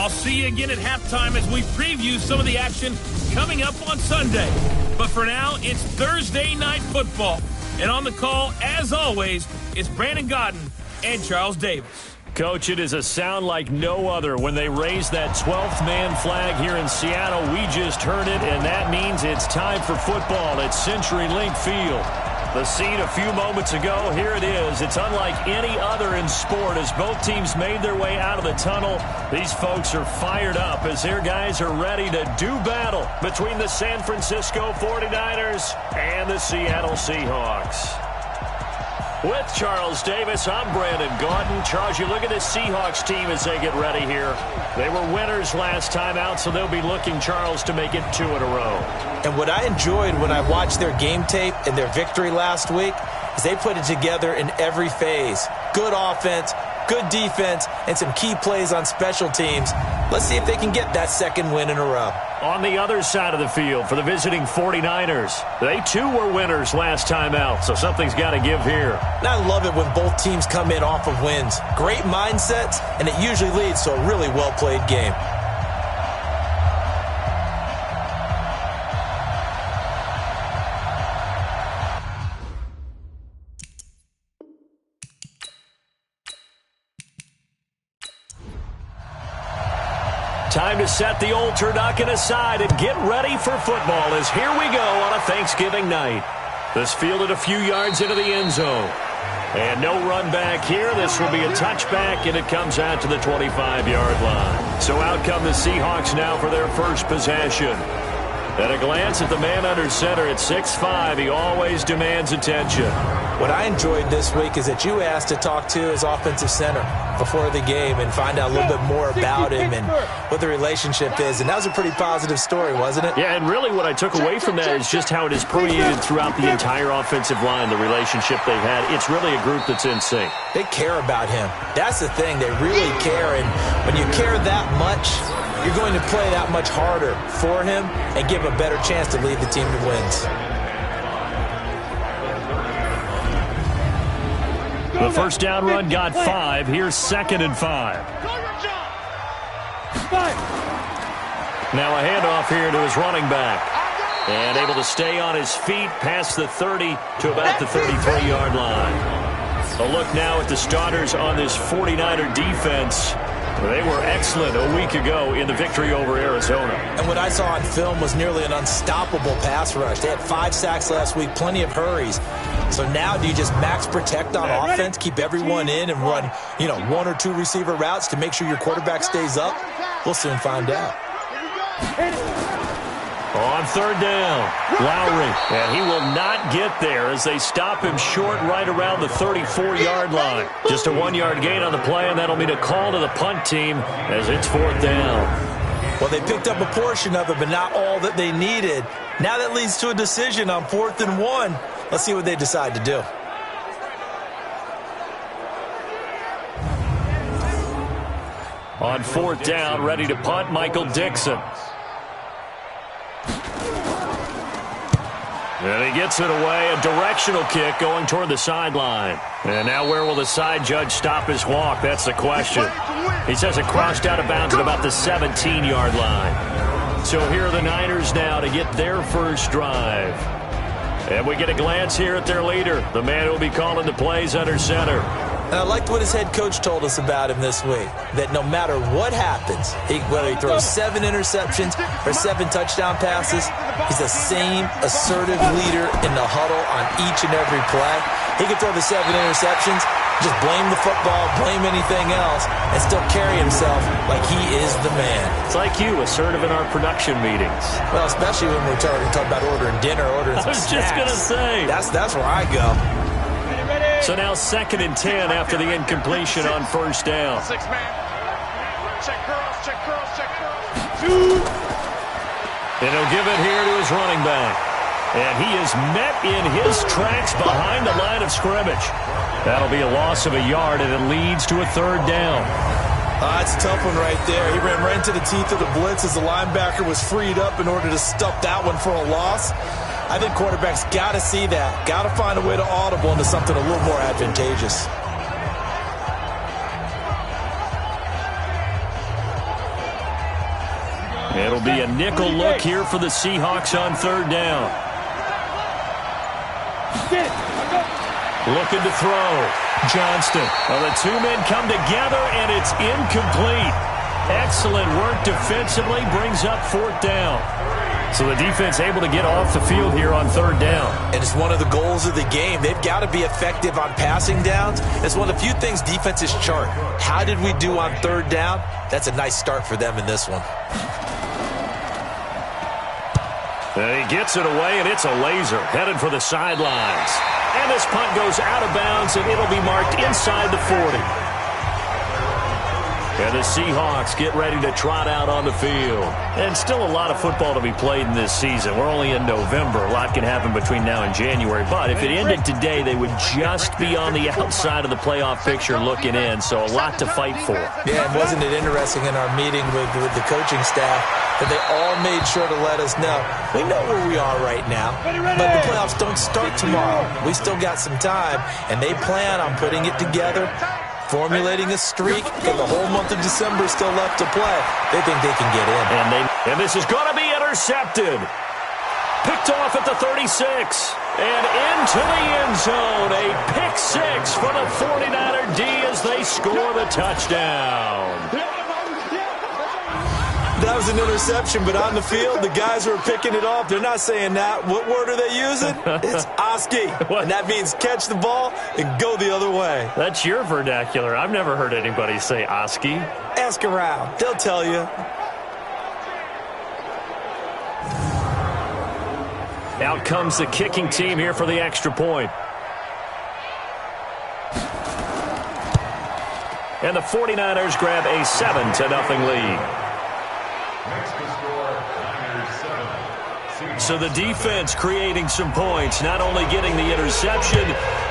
I'll see you again at halftime as we preview some of the action coming up on Sunday. But for now, it's Thursday Night Football. And on the call, as always, it's Brandon Godden and Charles Davis. Coach, it is a sound like no other when they raise that 12th man flag here in Seattle. We just heard it, and that means it's time for football at CenturyLink Field. The scene a few moments ago, here it is. It's unlike any other in sport as both teams made their way out of the tunnel. These folks are fired up as their guys are ready to do battle between the San Francisco 49ers and the Seattle Seahawks. With Charles Davis, I'm Brandon Gaudin. Charles, you look at this Seahawks team as they get ready here. They were winners last time out, so they'll be looking, Charles, to make it 2 in a row. And what I enjoyed when I watched their game tape and their victory last week is they put it together in every phase. Good offense, good defense, and some key plays on special teams. Let's see if they can get that second win in a row. On the other side of the field for the visiting 49ers, they too were winners last time out, so something's got to give here. And I love it when both teams come in off of wins. Great mindsets, and it usually leads to a really well-played game. Time to set the old turducken aside and get ready for football as here we go on a Thanksgiving night. This fielded a few yards into the end zone. And no run back here. This will be a touchback, and it comes out to the 25-yard line. So out come the Seahawks now for their first possession. At a glance at the man under center at 6'5", he always demands attention. What I enjoyed this week is that you asked to talk to his offensive center before the game and find out a little bit more about him and what the relationship is. And that was a pretty positive story, wasn't it? Yeah, and really what I took away from that is just how it is permeated throughout the entire offensive line, the relationship they've had. It's really a group that's in sync. They care about him. That's the thing. They really care. And when you care that much, you're going to play that much harder for him and give him a better chance to lead the team to wins. The first down run got 5. Here's 2nd and 5. Now a handoff here to his running back. And able to stay on his feet past the 30 to about the 33-yard line. A look now at the starters on this 49er defense. They were excellent a week ago in the victory over Arizona. And what I saw on film was nearly an unstoppable pass rush. They had 5 sacks last week, plenty of hurries. So now do you just max protect on offense, keep everyone in and run, 1 or 2 receiver routes to make sure your quarterback stays up? We'll soon find out. On 3rd down, Lowry, and he will not get there as they stop him short right around the 34-yard line. Just a 1-yard gain on the play, and that'll mean a call to the punt team as it's 4th down. Well, they picked up a portion of it, but not all that they needed. Now that leads to a decision on 4th and 1. Let's see what they decide to do. On 4th down, ready to punt, Michael Dixon. And he gets it away, a directional kick going toward the sideline. And now where will the side judge stop his walk? That's the question. He says it crossed out of bounds at about the 17-yard line. So here are the Niners now to get their first drive. And we get a glance here at their leader, the man who will be calling the plays under center. And I liked what his head coach told us about him this week, that no matter what happens, whether he throws 7 interceptions or 7 touchdown passes, he's the same assertive leader in the huddle on each and every play. He can throw the 7 interceptions, just blame the football, blame anything else, and still carry himself like he is the man. It's like you, assertive in our production meetings. Well, especially when we're talking about ordering dinner, ordering some snacks. I was just going to say. That's where I go. So now 2nd and 10 after the incompletion on 1st down. 6-man. Check curls, check curls, check curls. And he'll give it here to his running back. And he is met in his tracks behind the line of scrimmage. That'll be a loss of a yard, and it leads to a 3rd down. That's a tough one right there. He ran right into the teeth of the blitz as the linebacker was freed up in order to stop that one for a loss. I think quarterbacks got to see that. Got to find a way to audible into something a little more advantageous. It'll be a nickel look here for the Seahawks on third down. Looking to throw. Johnston. Well, the two men come together, and it's incomplete. Excellent work defensively. Brings up fourth down. So the defense able to get off the field here on third down. And it's one of the goals of the game. They've got to be effective on passing downs. It's one of the few things defenses chart. How did we do on third down? That's a nice start for them in this one. And he gets it away, and it's a laser headed for the sidelines. And this punt goes out of bounds, and it'll be marked inside the 40. And the Seahawks get ready to trot out on the field. And still a lot of football to be played in this season. We're only in November. A lot can happen between now and January. But if it ended today, they would just be on the outside of the playoff picture looking in. So a lot to fight for. Yeah, and wasn't it interesting in our meeting with the coaching staff that they all made sure to let us know, we know where we are right now, but the playoffs don't start tomorrow. We still got some time, and they plan on putting it together, formulating a streak, and the whole month of December is still left to play. They think they can get in. And this is going to be intercepted. Picked off at the 36. And into the end zone. A pick six for the 49er D as they score the touchdown. That was an interception, but on the field, the guys who are picking it off, they're not saying that. What word are they using? It's Oski. And that means catch the ball and go the other way. That's your vernacular. I've never heard anybody say Oski. Ask around. They'll tell you. Out comes the kicking team here for the extra point. And the 49ers grab a 7-0 lead. So the defense creating some points, not only getting the interception,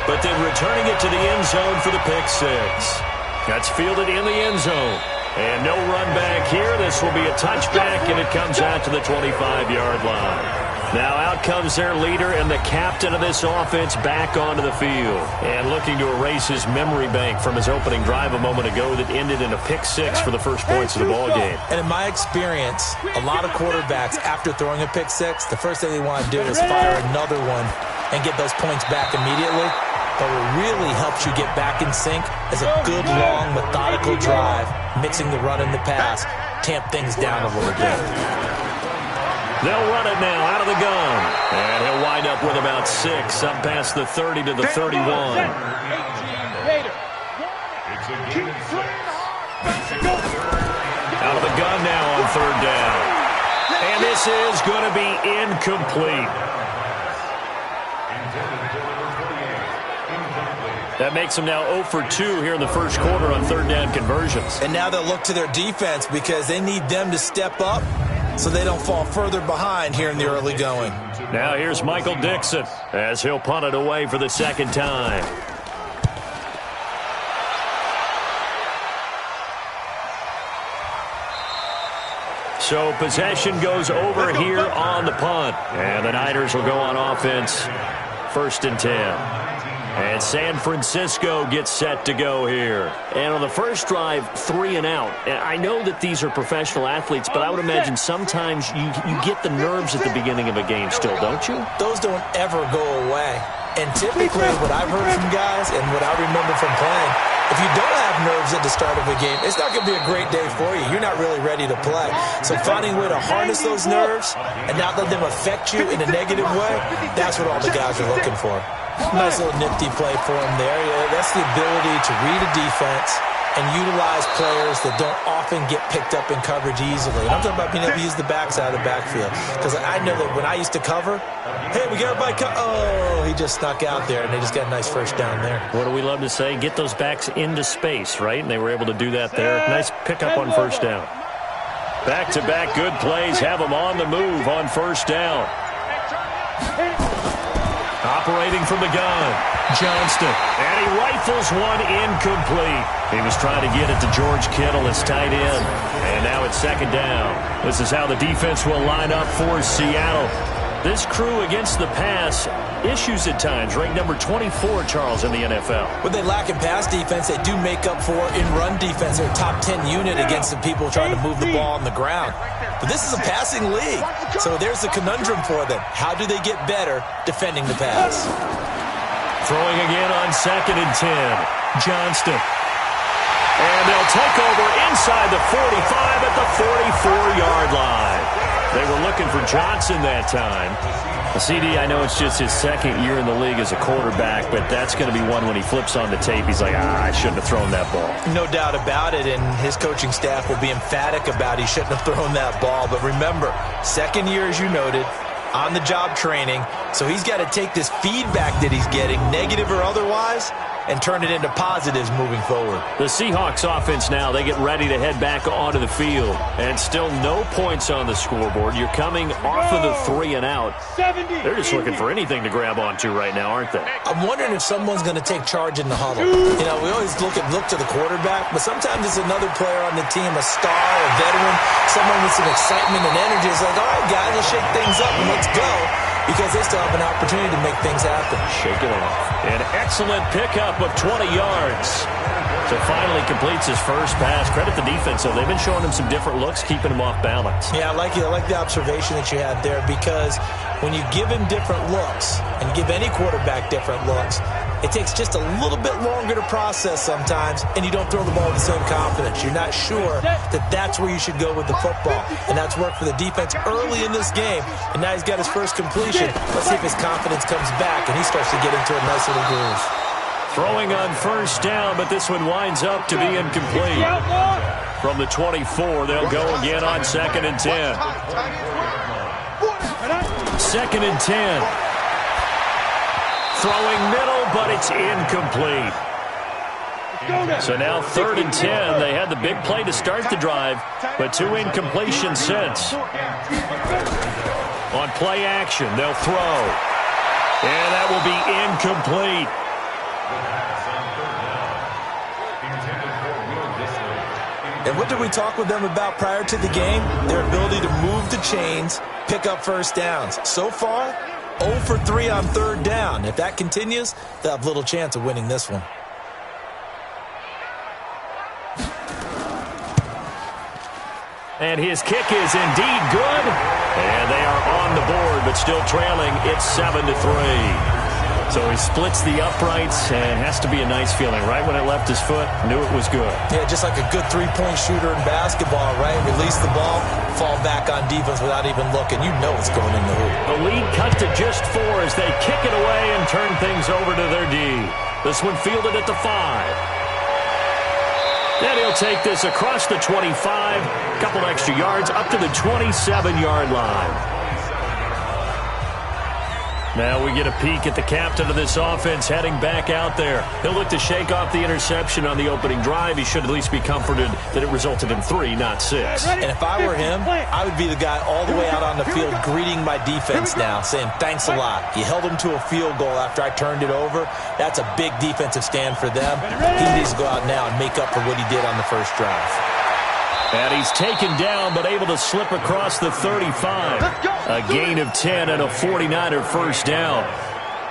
but then returning it to the end zone for the pick six. That's fielded in the end zone. And no run back here. This will be a touchback, and it comes out to the 25-yard line. Now out comes their leader and the captain of this offense back onto the field. And looking to erase his memory bank from his opening drive a moment ago that ended in a pick six for the first points of the ball game. And in my experience, a lot of quarterbacks, after throwing a pick six, the first thing they want to do is fire another one and get those points back immediately. But what really helps you get back in sync is a good, long, methodical drive, mixing the run and the pass, tamp things down a little bit. They'll run it now out of the gun. And he'll wind up with about 6 up past the 30 to the 31. Out of the gun now on third down. And this is going to be incomplete. That makes them now 0 for 2 here in the first quarter on third down conversions. And now they'll look to their defense because they need them to step up so they don't fall further behind here in the early going. Now here's Michael Dixon as he'll punt it away for the second time. So possession goes over here on the punt. And the Niners will go on offense, 1st and 10. And San Francisco gets set to go here. And on the first drive, 3 and out. And I know that these are professional athletes, but I would imagine sometimes you get the nerves at the beginning of a game still, don't you? Those don't ever go away. And typically what I've heard from guys and what I remember from playing, if you don't have nerves at the start of a game, it's not going to be a great day for you. You're not really ready to play. So finding a way to harness those nerves and not let them affect you in a negative way, that's what all the guys are looking for. Nice little nifty play for him there. Yeah, that's the ability to read a defense and utilize players that don't often get picked up in coverage easily. And I'm talking about being able to use the backside of the backfield. Because I know that when I used to cover, hey, we got everybody oh, he just snuck out there, and they just got a nice first down there. What do we love to say? Get those backs into space, right? And they were able to do that there. Nice pickup on first down. Back-to-back good plays have them on the move on first down. Operating from the gun, Johnston. And he rifles one incomplete. He was trying to get it to George Kittle, his tight end. And now it's 2nd down. This is how the defense will line up for Seattle. This crew against the pass, issues at times, ranked number 24, Charles, in the NFL. When they lack in pass defense, they do make up for in run defense. They're a top 10 unit against the people trying to move the ball on the ground. But this is a passing league, so there's a conundrum for them. How do they get better defending the pass? Throwing again on 2nd and 10. Johnston. And they'll take over inside the 45 at the 44-yard line. They were looking for Johnson that time. CD, I know it's just his 2nd year in the league as a quarterback, but that's going to be one when he flips on the tape. He's like, I shouldn't have thrown that ball. No doubt about it, and his coaching staff will be emphatic about he shouldn't have thrown that ball. But remember, 2nd year, as you noted, on-the-job training, so he's got to take this feedback that he's getting, negative or otherwise, and turn it into positives moving forward. The Seahawks offense now, they get ready to head back onto the field. And still no points on the scoreboard. You're coming off of the 3 and out. They're just looking for anything to grab onto right now, aren't they? I'm wondering if someone's going to take charge in the huddle. You know, we always look to the quarterback, but sometimes it's another player on the team, a star, a veteran, someone with some excitement and energy. It's like, all right, guys, let's shake things up and let's go. Because they still have an opportunity to make things happen. Shake it off. An excellent pickup of 20 yards. So finally completes his first pass. Credit the defense, though. They've been showing him some different looks, keeping him off balance. Yeah, I like the observation that you had there, because when you give him different looks and give any quarterback different looks, it takes just a little bit longer to process sometimes, and you don't throw the ball with the same confidence. You're not sure that that's where you should go with the football, and that's worked for the defense early in this game, and now he's got his first completion. Let's see if his confidence comes back, and he starts to get into a nice little groove. Throwing on 1st down, but this one winds up to be incomplete. From the 24, they'll go again on 2nd and 10. 2nd and 10. Throwing middle, but it's incomplete. So now 3rd and 10. They had the big play to start the drive, but 2 incompletions since. On play action, they'll throw. And that will be incomplete. And what did we talk with them about prior to the game? Their ability to move the chains, pick up first downs. So far, 0 for 3 on 3rd down. If that continues, they'll have little chance of winning this one. And his kick is indeed good. And they are on the board, but still trailing. It's 7-3. So he splits the uprights, and it has to be a nice feeling. Right when it left his foot, knew it was good. Yeah, just like a good three-point shooter in basketball, right? Release the ball, fall back on defense without even looking. You know it's going in the hoop. The lead cut to just 4 as they kick it away and turn things over to their D. This one fielded at the 5. Then he'll take this across the 25, couple extra yards up to the 27-yard line. Now we get a peek at the captain of this offense heading back out there. He'll look to shake off the interception on the opening drive. He should at least be comforted that it resulted in 3, not 6. And if I were him, I would be the guy all the way out on the field greeting my defense now, saying thanks a lot. You held him to a field goal after I turned it over. That's a big defensive stand for them. He needs to go out now and make up for what he did on the first drive. And he's taken down, but able to slip across the 35. A gain of 10 and a 49er first down.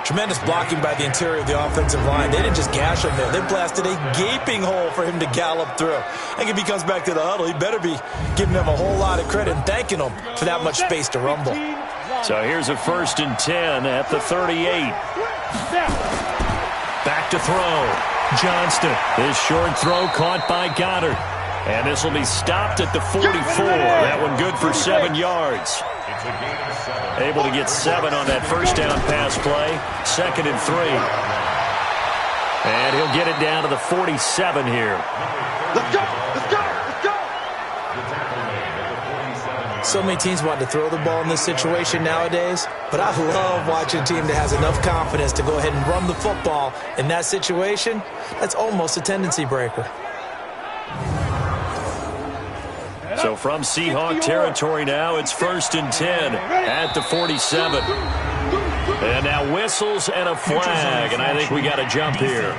Tremendous blocking by the interior of the offensive line. They didn't just gash him there. They blasted a gaping hole for him to gallop through. I think if he comes back to the huddle, he better be giving them a whole lot of credit and thanking them for that much space to rumble. So here's a 1st and 10 at the 38. Back to throw. Johnston. His short throw caught by Goddard. And this will be stopped at the 44. That one good for 7 yards. Able to get 7 on that first down pass play. 2nd and 3. And he'll get it down to the 47 here. Let's go! Let's go! Let's go! So many teams want to throw the ball in this situation nowadays, but I love watching a team that has enough confidence to go ahead and run the football in that situation. That's almost a tendency breaker. So from Seahawk territory now, it's 1st and 10 at the 47. And now whistles and a flag, and I think we got a jump here.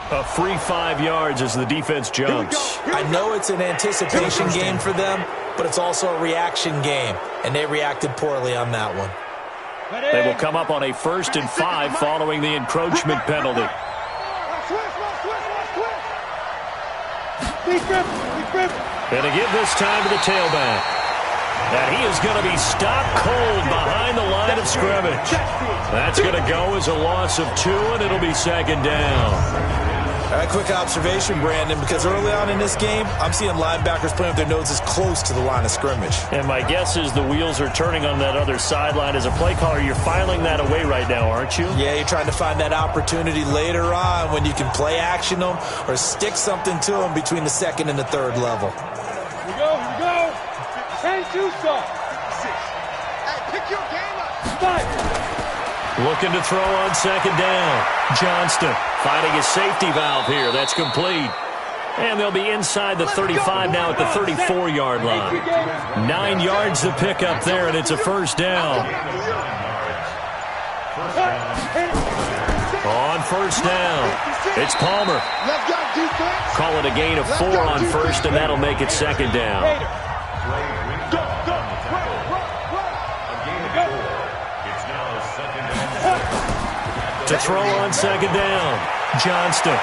A free 5 yards as the defense jumps. I know it's an anticipation game for them, but it's also a reaction game, and they reacted poorly on that one. They will come up on a 1st and 5 following the encroachment penalty. And to give this time to the tailback. And he is going to be stopped cold behind the line of scrimmage. That's going to go as a loss of 2, and it'll be 2nd down. All right, quick observation, Brandon, because early on in this game, I'm seeing linebackers playing with their noses close to the line of scrimmage. And my guess is the wheels are turning on that other sideline. As a play caller, you're filing that away right now, aren't you? Yeah, you're trying to find that opportunity later on when you can play action them or stick something to them between the 2nd and the 3rd level. Here we go. 10-2 stop. Hey, pick your game up. Looking to throw on 2nd down. Johnston finding his safety valve here. That's complete. And they'll be inside the 35 now at the 34-yard line. 9 yards to pick up there, and it's a 1st down. On 1st down, it's Palmer. Call it a gain of 4 on 1st, and that'll make it 2nd down. To throw on 2nd down, Johnston.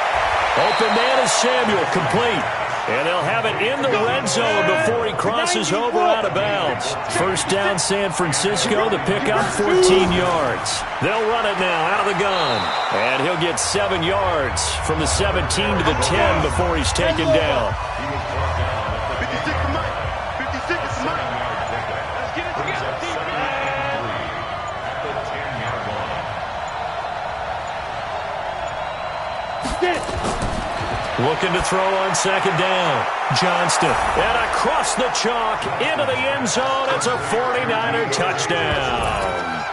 Open man is Samuel, complete. And they'll have it in the red zone before he crosses over out of bounds. 1st down, San Francisco. The pickup, 14 yards. They'll run it now out of the gun. And he'll get 7 yards from the 17 to the 10 before he's taken down. Looking to throw on 2nd down. Johnston. And across the chalk into the end zone. It's a 49er touchdown.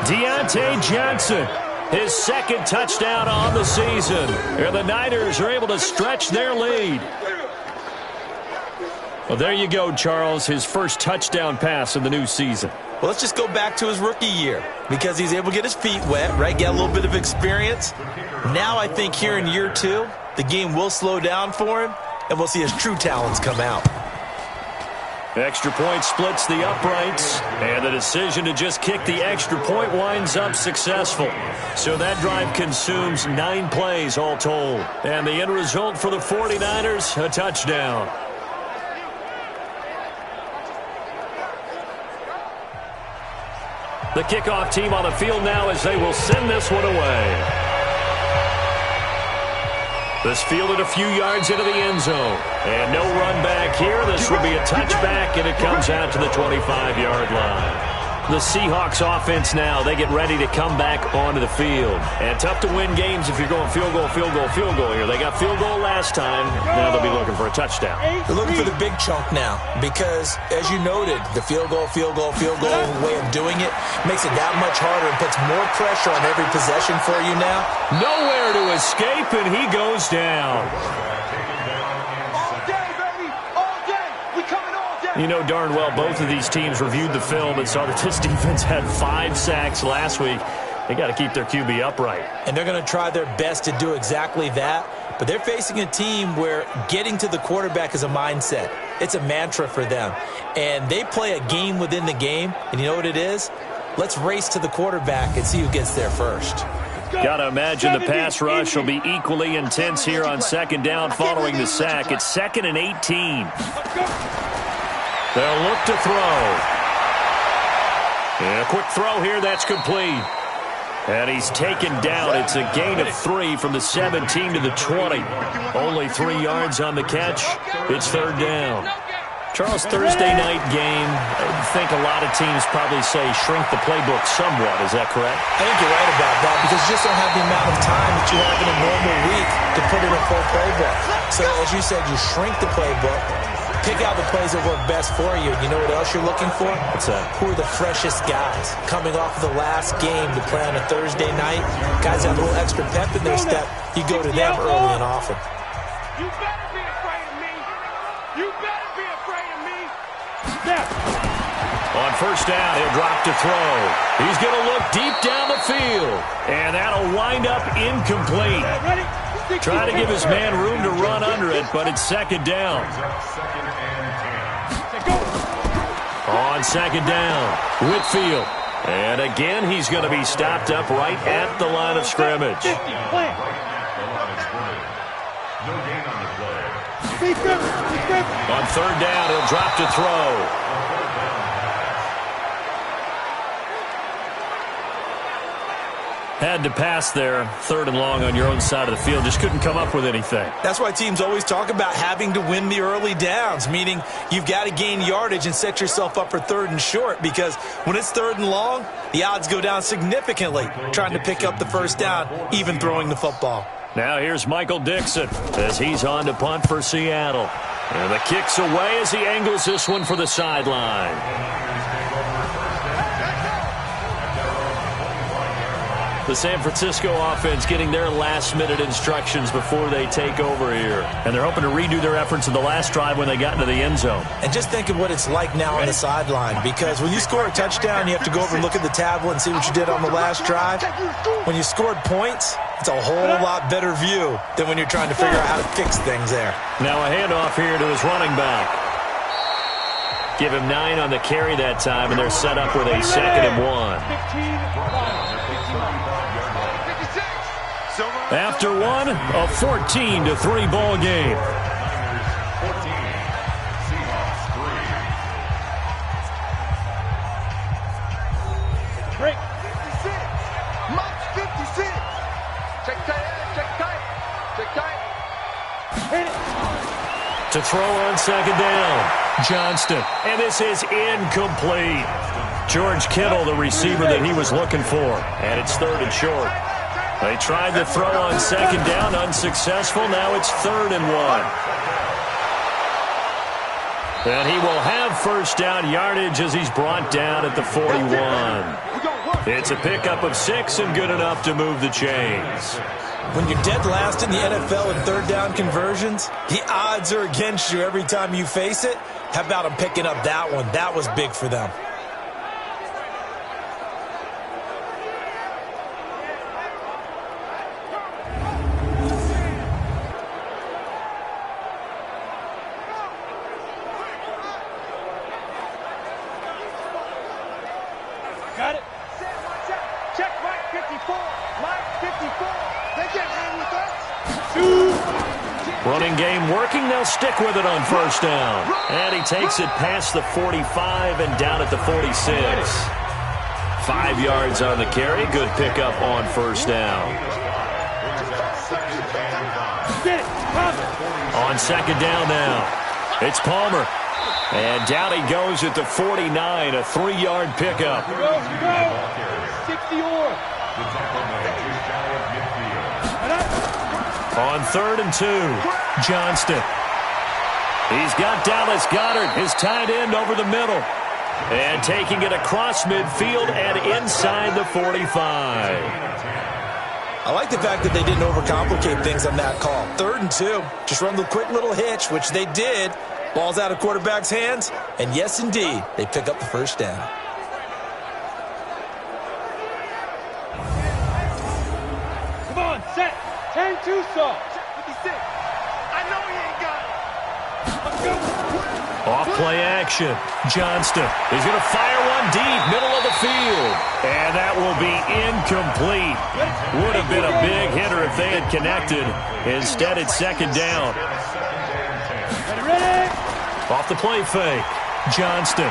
Deontay Johnson, his 2nd touchdown on the season. And the Niners are able to stretch their lead. Well, there you go, Charles. His 1st touchdown pass in the new season. Well, let's just go back to his rookie year because he's able to get his feet wet, right? Get a little bit of experience. Now I think here in year 2, the game will slow down for him, and we'll see his true talents come out. Extra point splits the uprights, and the decision to just kick the extra point winds up successful. So that drive consumes 9 plays all told. And the end result for the 49ers, a touchdown. The kickoff team on the field now as they will send this one away. This fielded a few yards into the end zone. And no run back here. This will be a touchback, and it comes out to the 25-yard line. The Seahawks offense now, they get ready to come back onto the field. And tough to win games if you're going field goal here. They got field goal last time. Now they'll be looking for a touchdown. They're looking for the big chunk now because, as you noted, the field goal way of doing it makes it that much harder and puts more pressure on every possession for you now. Nowhere to escape, and he goes down. You know darn well both of these teams reviewed the film and saw that this defense had 5 sacks last week. They got to keep their QB upright. And they're going to try their best to do exactly that. But they're facing a team where getting to the quarterback is a mindset. It's a mantra for them. And they play a game within the game. And you know what it is? Let's race to the quarterback and see who gets there first. Got to imagine the pass rush will be equally intense here on 2nd down following the sack. It's 2nd and 18. They'll look to throw. And a quick throw here, that's complete. And he's taken down. It's a gain of 3 from the 17 to the 20. Only 3 yards on the catch. It's 3rd down. Charles, Thursday night game, I think a lot of teams probably say shrink the playbook somewhat. Is that correct? I think you're right about that because you just don't have the amount of time that you have in a normal week to put in a full playbook. So, as you said, you shrink the playbook. Pick out the plays that work best for you. You know what else you're looking for? What's that? Who are the freshest guys coming off of the last game to play on a Thursday night? Guys have a little extra pep in their step. You go to them early and often. You better be afraid of me. You better be afraid of me. Step. On 1st down, he'll drop to throw. He's going to look deep down the field. And that'll wind up incomplete. Trying to give his man room to run under it, but it's second down. On second down, Whitfield. And again, he's going to be stopped up right at the line of scrimmage. On third down, he'll drop to throw. Had to pass there, third and long on your own side of the field. Just couldn't come up with anything. That's why teams always talk about having to win the early downs, meaning you've got to gain yardage and set yourself up for third and short, because when it's third and long, the odds go down significantly trying to pick up the first down, even throwing the football. Now here's Michael Dixon as he's on to punt for Seattle. And the kick's away as he angles this one for the sideline. The San Francisco offense getting their last-minute instructions before they take over here. And they're hoping to redo their efforts in the last drive when they got into the end zone. And just think of what it's like now on the sideline, because when you score a touchdown, you have to go over and look at the tablet and see what you did on the last drive. When you scored points, it's a whole lot better view than when you're trying to figure out how to fix things there. Now a handoff here to his running back. Give him 9 on the carry that time, and they're set up with a 2nd and 1. After one, a 14-3 ball game. Break. 56. Max 56. Check tight. Hit it. To throw on second down, Johnston. And this is incomplete. George Kittle, the receiver that he was looking for. And it's third and short. They tried to throw on second down, unsuccessful. Now it's 3rd and 1. And he will have first down yardage as he's brought down at the 41. It's a pickup of 6 and good enough to move the chains. When you're dead last in the NFL in third down conversions, the odds are against you every time you face it. How about them picking up that one? That was big for them. Got it. Check Mike 54. Mike 54. They can't hang with us. Running game working. They'll stick with it on first down. And he takes it past the 45 and down at the 46. 5 yards on the carry. Good pickup on first down. On second down now. It's Palmer. And down he goes at the 49, a 3-yard pickup. Go. 60 or. On 3rd and 2, Johnston. He's got Dallas Goedert, his tight end, over the middle. And taking it across midfield and inside the 45. I like the fact that they didn't overcomplicate things on that call. 3rd and 2, just run the quick little hitch, which they did. Ball's out of quarterback's hands, and yes, indeed, they pick up the first down. Come on, set. 10-2 saw. Check 56. I know he ain't got it. Let's go. Off play action. Johnston. He's going to fire one deep, middle of the field. And that will be incomplete. Would have been a big hitter if they had connected. Instead, it's second down. Ready? Off the play fake. Johnston.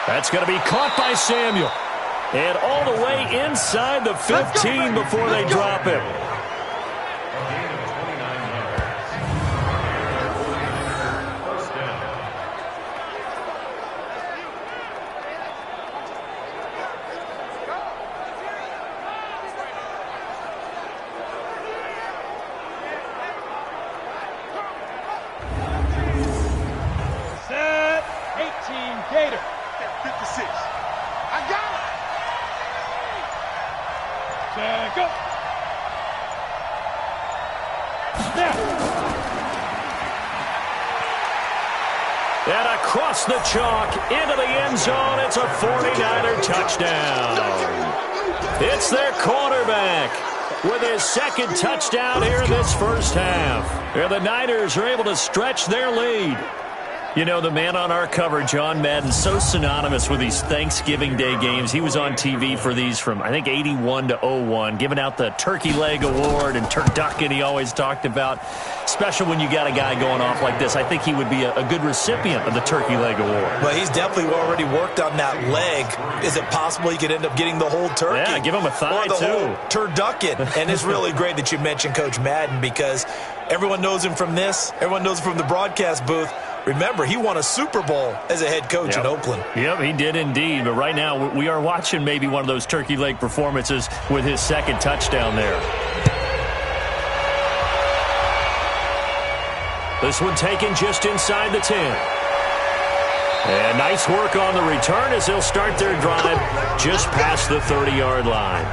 That's going to be caught by Samuel. And all the way inside the 15 before they drop him. Set. 18 Gator. 56. I got it. Check up. Now. And across the chalk into the end zone. It's a 49er touchdown. It's their quarterback with his second touchdown here in this first half. And the Niners are able to stretch their lead. You know, the man on our cover, John Madden, so synonymous with these Thanksgiving Day games. He was on TV for these from, I think, 81 to 01, giving out the Turkey Leg Award and turducken he always talked about. Special when you got a guy going off like this. I think he would be a good recipient of the Turkey Leg Award. Well, he's definitely already worked on that leg. Is it possible he could end up getting the whole turkey? Yeah, give him a thigh, or the too. Whole turducken. And it's really great that you mentioned Coach Madden because everyone knows him from this. Everyone knows him from the broadcast booth. Remember, he won a Super Bowl as a head coach in Oakland. Yep, he did indeed. But right now, we are watching maybe one of those turkey leg performances with his second touchdown there. This one taken just inside the 10. And nice work on the return as they'll start their drive just past the 30-yard line.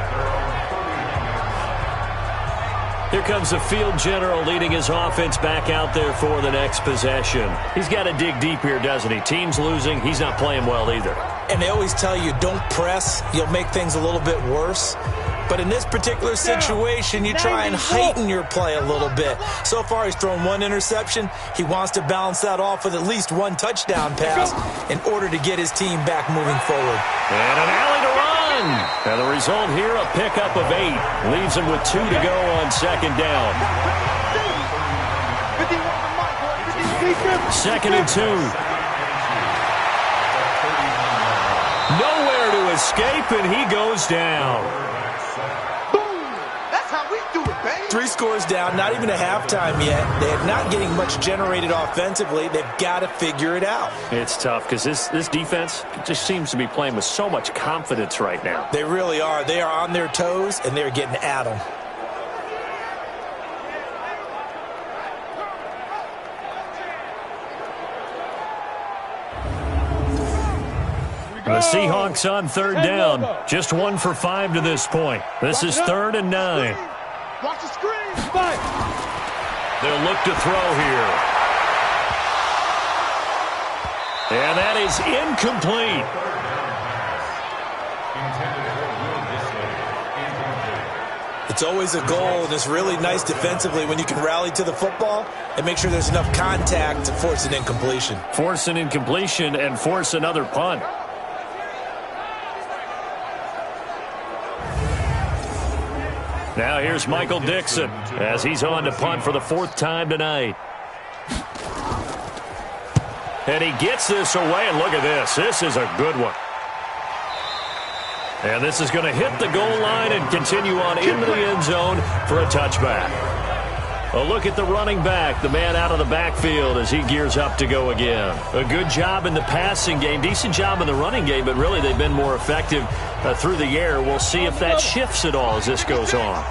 Here comes the field general leading his offense back out there for the next possession. He's got to dig deep here, doesn't he? Team's losing. He's not playing well either. And they always tell you, don't press. You'll make things a little bit worse. But in this particular situation, you try and heighten your play a little bit. So far, he's thrown one interception. He wants to balance that off with at least one touchdown pass in order to get his team back moving forward. And an alley to run. And the result here, a pickup of 8. Leaves him with 2 to go on second down. 2nd and 2. Nowhere to escape, and he goes down. 3 scores down, not even a halftime yet. They're not getting much generated offensively. They've got to figure it out. It's tough because this defense just seems to be playing with so much confidence right now. They really are. They are on their toes, and they're getting at them. The Seahawks on third down. Just 1 for 5 to this point. This is 3rd and 9. Watch the screen. They'll look to throw here. And that is incomplete. It's always a goal, and it's really nice defensively when you can rally to the football and make sure there's enough contact to force an incompletion. Force an incompletion and force another punt. Now here's Michael Dixon as he's on to punt for the 4th time tonight. And he gets this away, and look at this. This is a good one. And this is going to hit the goal line and continue on into the end zone for a touchback. A look at the running back, the man out of the backfield as he gears up to go again. A good job in the passing game, decent job in the running game, but really they've been more effective through the air. We'll see if that shifts at all as this goes on.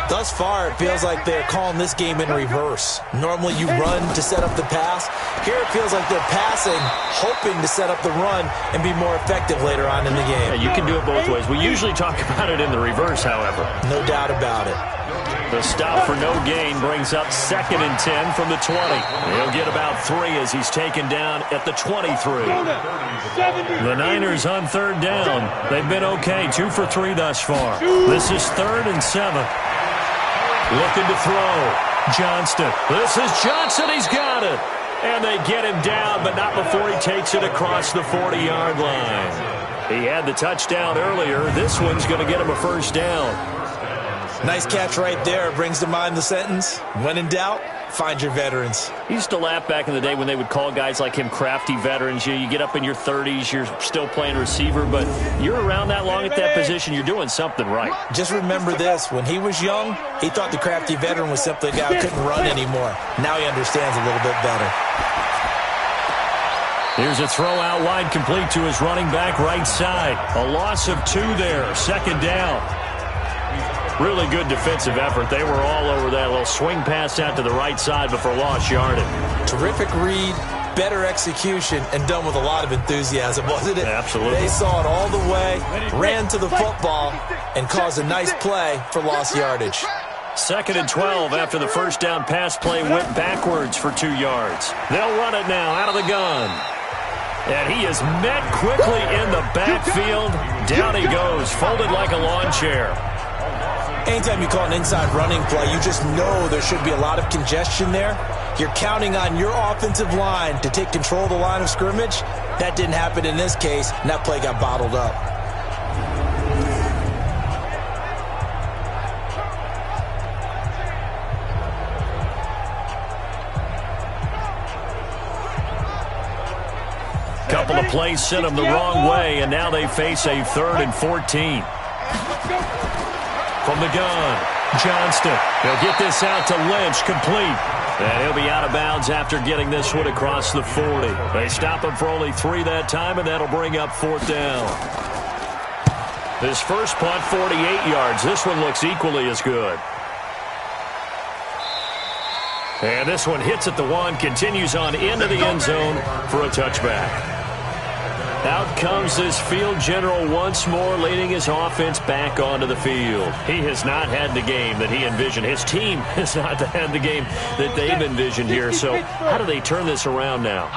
Thus far, it feels like they're calling this game in reverse. Normally you run to set up the pass. Here it feels like they're passing, hoping to set up the run and be more effective later on in the game. Yeah, you can do it both ways. We usually talk about it in the reverse, however. No doubt about it. The stop for no gain brings up 2nd and 10 from the 20. He'll get about 3 as he's taken down at the 23. The Niners on 3rd down. They've been okay, 2 for 3 thus far. This is 3rd and 7. Looking to throw. Johnston. This is Johnson. He's got it. And they get him down, but not before he takes it across the 40-yard line. He had the touchdown earlier. This one's going to get him a 1st down. Nice catch right there. Brings to mind the sentence, when in doubt, find your veterans. He used to laugh back in the day when they would call guys like him crafty veterans. You get up in your 30s, you're still playing receiver, but you're around that long at that position, you're doing something right. Just remember this. When he was young, he thought the crafty veteran was simply a guy who couldn't run anymore. Now he understands a little bit better. Here's a throw out wide, complete to his running back right side. A loss of 2 there, 2nd down. Really good defensive effort. They were all over that little swing pass out to the right side, but for lost yardage. Terrific read, better execution, and done with a lot of enthusiasm, wasn't it? Absolutely. They saw it all the way, ran to the football, and caused a nice play for lost yardage. 2nd and 12 after the 1st down pass play went backwards for 2 yards. They'll run it now out of the gun. And he is met quickly in the backfield. Down he goes, folded like a lawn chair. Anytime you call an inside running play, you just know there should be a lot of congestion there. You're counting on your offensive line to take control of the line of scrimmage. That didn't happen in this case, and that play got bottled up. Couple of plays sent them the wrong way, and now they face a 3rd and 14. From the gun, Johnston. He'll get this out to Lynch, complete. And he'll be out of bounds after getting this one across the 40. They stop him for only 3 that time, and that'll bring up 4th down. This first punt, 48 yards. This one looks equally as good. And this one hits at the 1, continues on into the end zone for a touchback. Out comes this field general once more, leading his offense back onto the field. He has not had the game that he envisioned. His team has not had the game that they've envisioned here. So how do they turn this around now?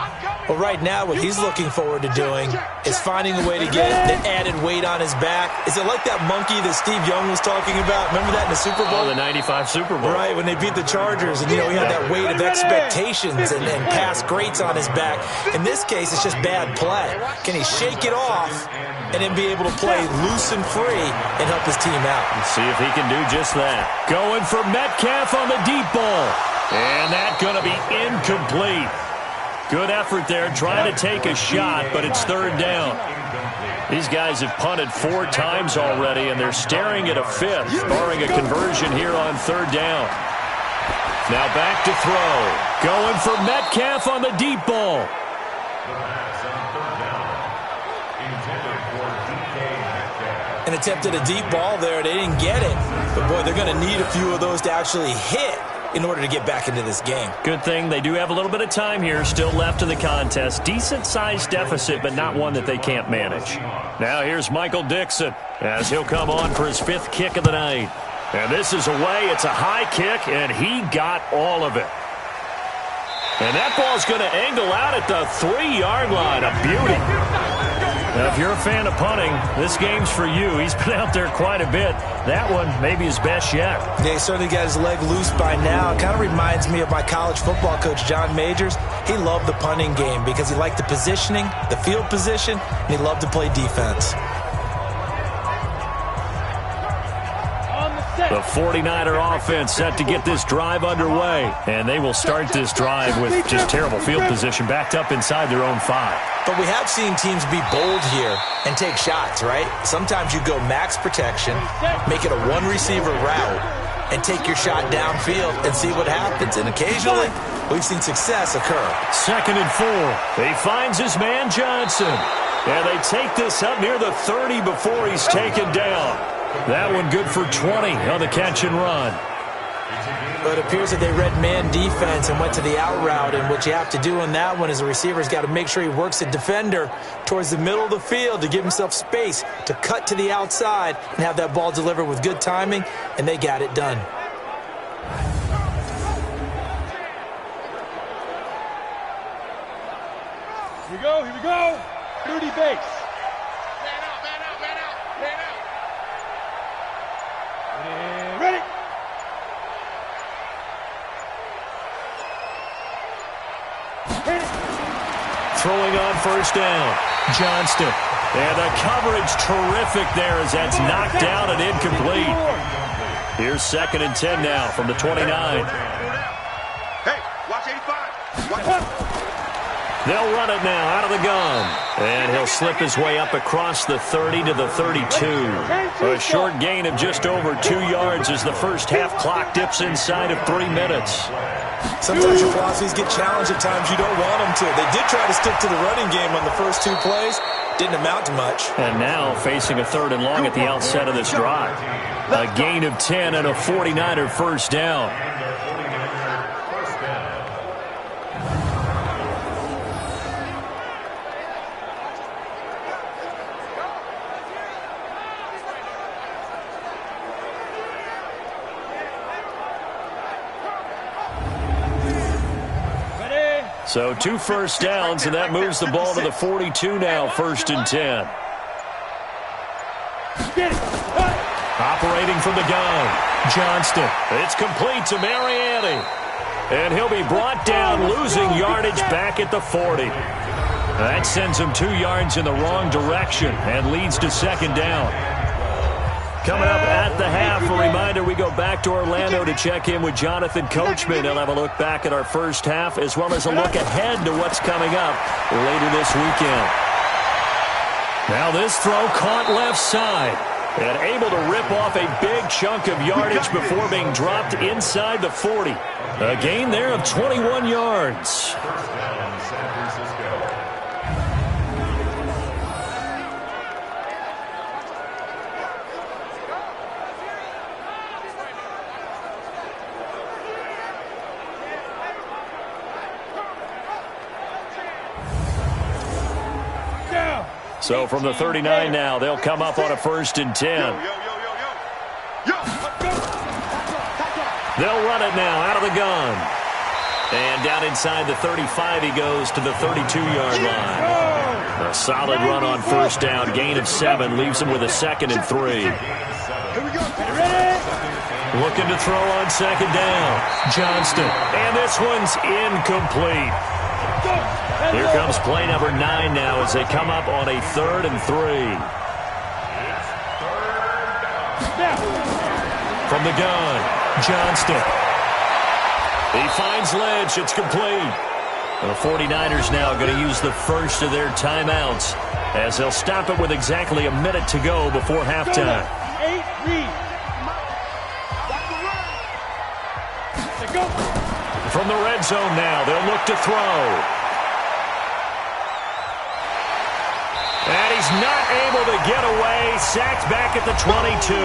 Well, right now what he's looking forward to doing is finding a way to get the added weight on his back. Is it like that monkey that Steve Young was talking about? Remember that in the Super Bowl? Oh, the 95 Super Bowl. Right, when they beat the Chargers. And, he had that weight of expectations and past greats on his back. In this case, it's just bad play. Can he shake it off and then be able to play loose and free and help his team out? Let's see if he can do just that. Going for Metcalf on the deep ball. And that's going to be incomplete. Good effort there, trying to take a shot, but it's 3rd down. These guys have punted 4 times already, and they're staring at a 5th, barring a conversion here on 3rd down. Now back to throw. Going for Metcalf on the deep ball. And attempted a deep ball there. They didn't get it. But, boy, they're going to need a few of those to actually hit in order to get back into this game. Good thing they do have a little bit of time here still left in the contest. Decent-sized deficit, but not one that they can't manage. Now here's Michael Dixon as he'll come on for his 5th kick of the night. And this is away. It's a high kick, and he got all of it. And that ball's going to angle out at the 3-yard line. A beauty. Now, if you're a fan of punting, this game's for you. He's been out there quite a bit. That one maybe his best yet. Yeah, he certainly got his leg loose by now. It kind of reminds me of my college football coach, John Majors. He loved the punting game because he liked the positioning, the field position, and he loved to play defense. The 49er offense set to get this drive underway. And they will start this drive with just terrible field position backed up inside their own 5. But we have seen teams be bold here and take shots, right? Sometimes you go max protection, make it a 1-receiver route, and take your shot downfield and see what happens. And occasionally, we've seen success occur. 2nd and 4. He finds his man Johnson. And they take this up near the 30 before he's taken down. That one good for 20 on the catch and run. But it appears that they read man defense and went to the out route. And what you have to do on that one is the receiver's got to make sure he works the defender towards the middle of the field to give himself space to cut to the outside and have that ball delivered with good timing, and they got it done. Here we go, here we go. Rudy Bates. Ready? Throwing on 1st down. Johnston. And the coverage terrific there as that's knocked down and incomplete. Here's 2nd and 10 now from the 29. Hey, watch 85. Watch. They'll run it now out of the gun. And he'll slip his way up across the 30 to the 32. A short gain of just over 2 yards as the first half clock dips inside of 3 minutes. Sometimes your philosophies get challenged at times you don't want them to. They did try to stick to the running game on the first 2 plays. Didn't amount to much. And now facing a 3rd and long at the outset of this drive. A gain of 10 and a 49er 1st down. So 2 first downs, and that moves the ball to the 42 now, 1st and 10. Get it. Operating from the gun, Johnston. It's complete to Mariani. And he'll be brought down, losing yardage back at the 40. That sends him 2 yards in the wrong direction and leads to second down. Coming up at the half, a reminder, we go back to Orlando to check in with Jonathan Coachman. He'll have a look back at our first half as well as a look ahead to what's coming up later this weekend. Now this throw caught left side and able to rip off a big chunk of yardage before being dropped inside the 40. A gain there of 21 yards. So from the 39 now, they'll come up on a 1st and 10. They'll run it now out of the gun. And down inside the 35, he goes to the 32-yard line. A solid run on 1st down. Gain of 7 leaves him with a 2nd and 3. Looking to throw on 2nd down. Johnston. And this one's incomplete. Here comes play number 9 now as they come up on a 3rd and 3. From the gun, Johnston. He finds Lynch. It's complete. The 49ers now going to use the first of their timeouts as they'll stop it with exactly a minute to go before halftime. From the red zone now, they'll look to throw. And he's not able to get away. Sacked back at the 22.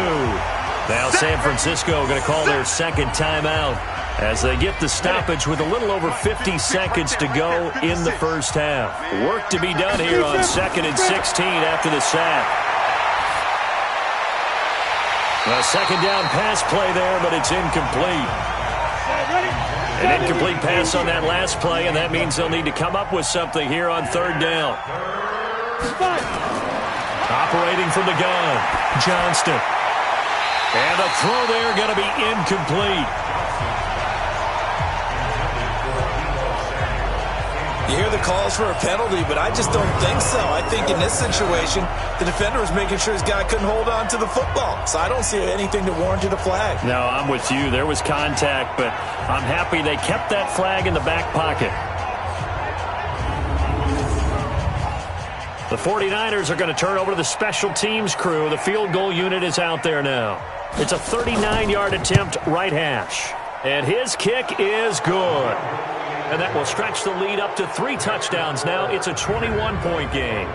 Now San Francisco going to call their 2nd timeout as they get the stoppage with a little over 50 seconds to go in the first half. Work to be done here on 2nd and 16 after the sack. A 2nd down pass play there, but it's incomplete. An incomplete pass on that last play, and that means they'll need to come up with something here on 3rd down. Operating from the gun, Johnston. And a throw there going to be incomplete. You hear the calls for a penalty, but I just don't think so. I think in this situation, the defender was making sure his guy couldn't hold on to the football. So I don't see anything to warrant a flag. No, I'm with you. There was contact, but I'm happy they kept that flag in the back pocket. The 49ers are going to turn over to the special teams crew. The field goal unit is out there now. It's a 39-yard attempt, right hash. And his kick is good. And that will stretch the lead up to 3 touchdowns now. It's a 21-point game.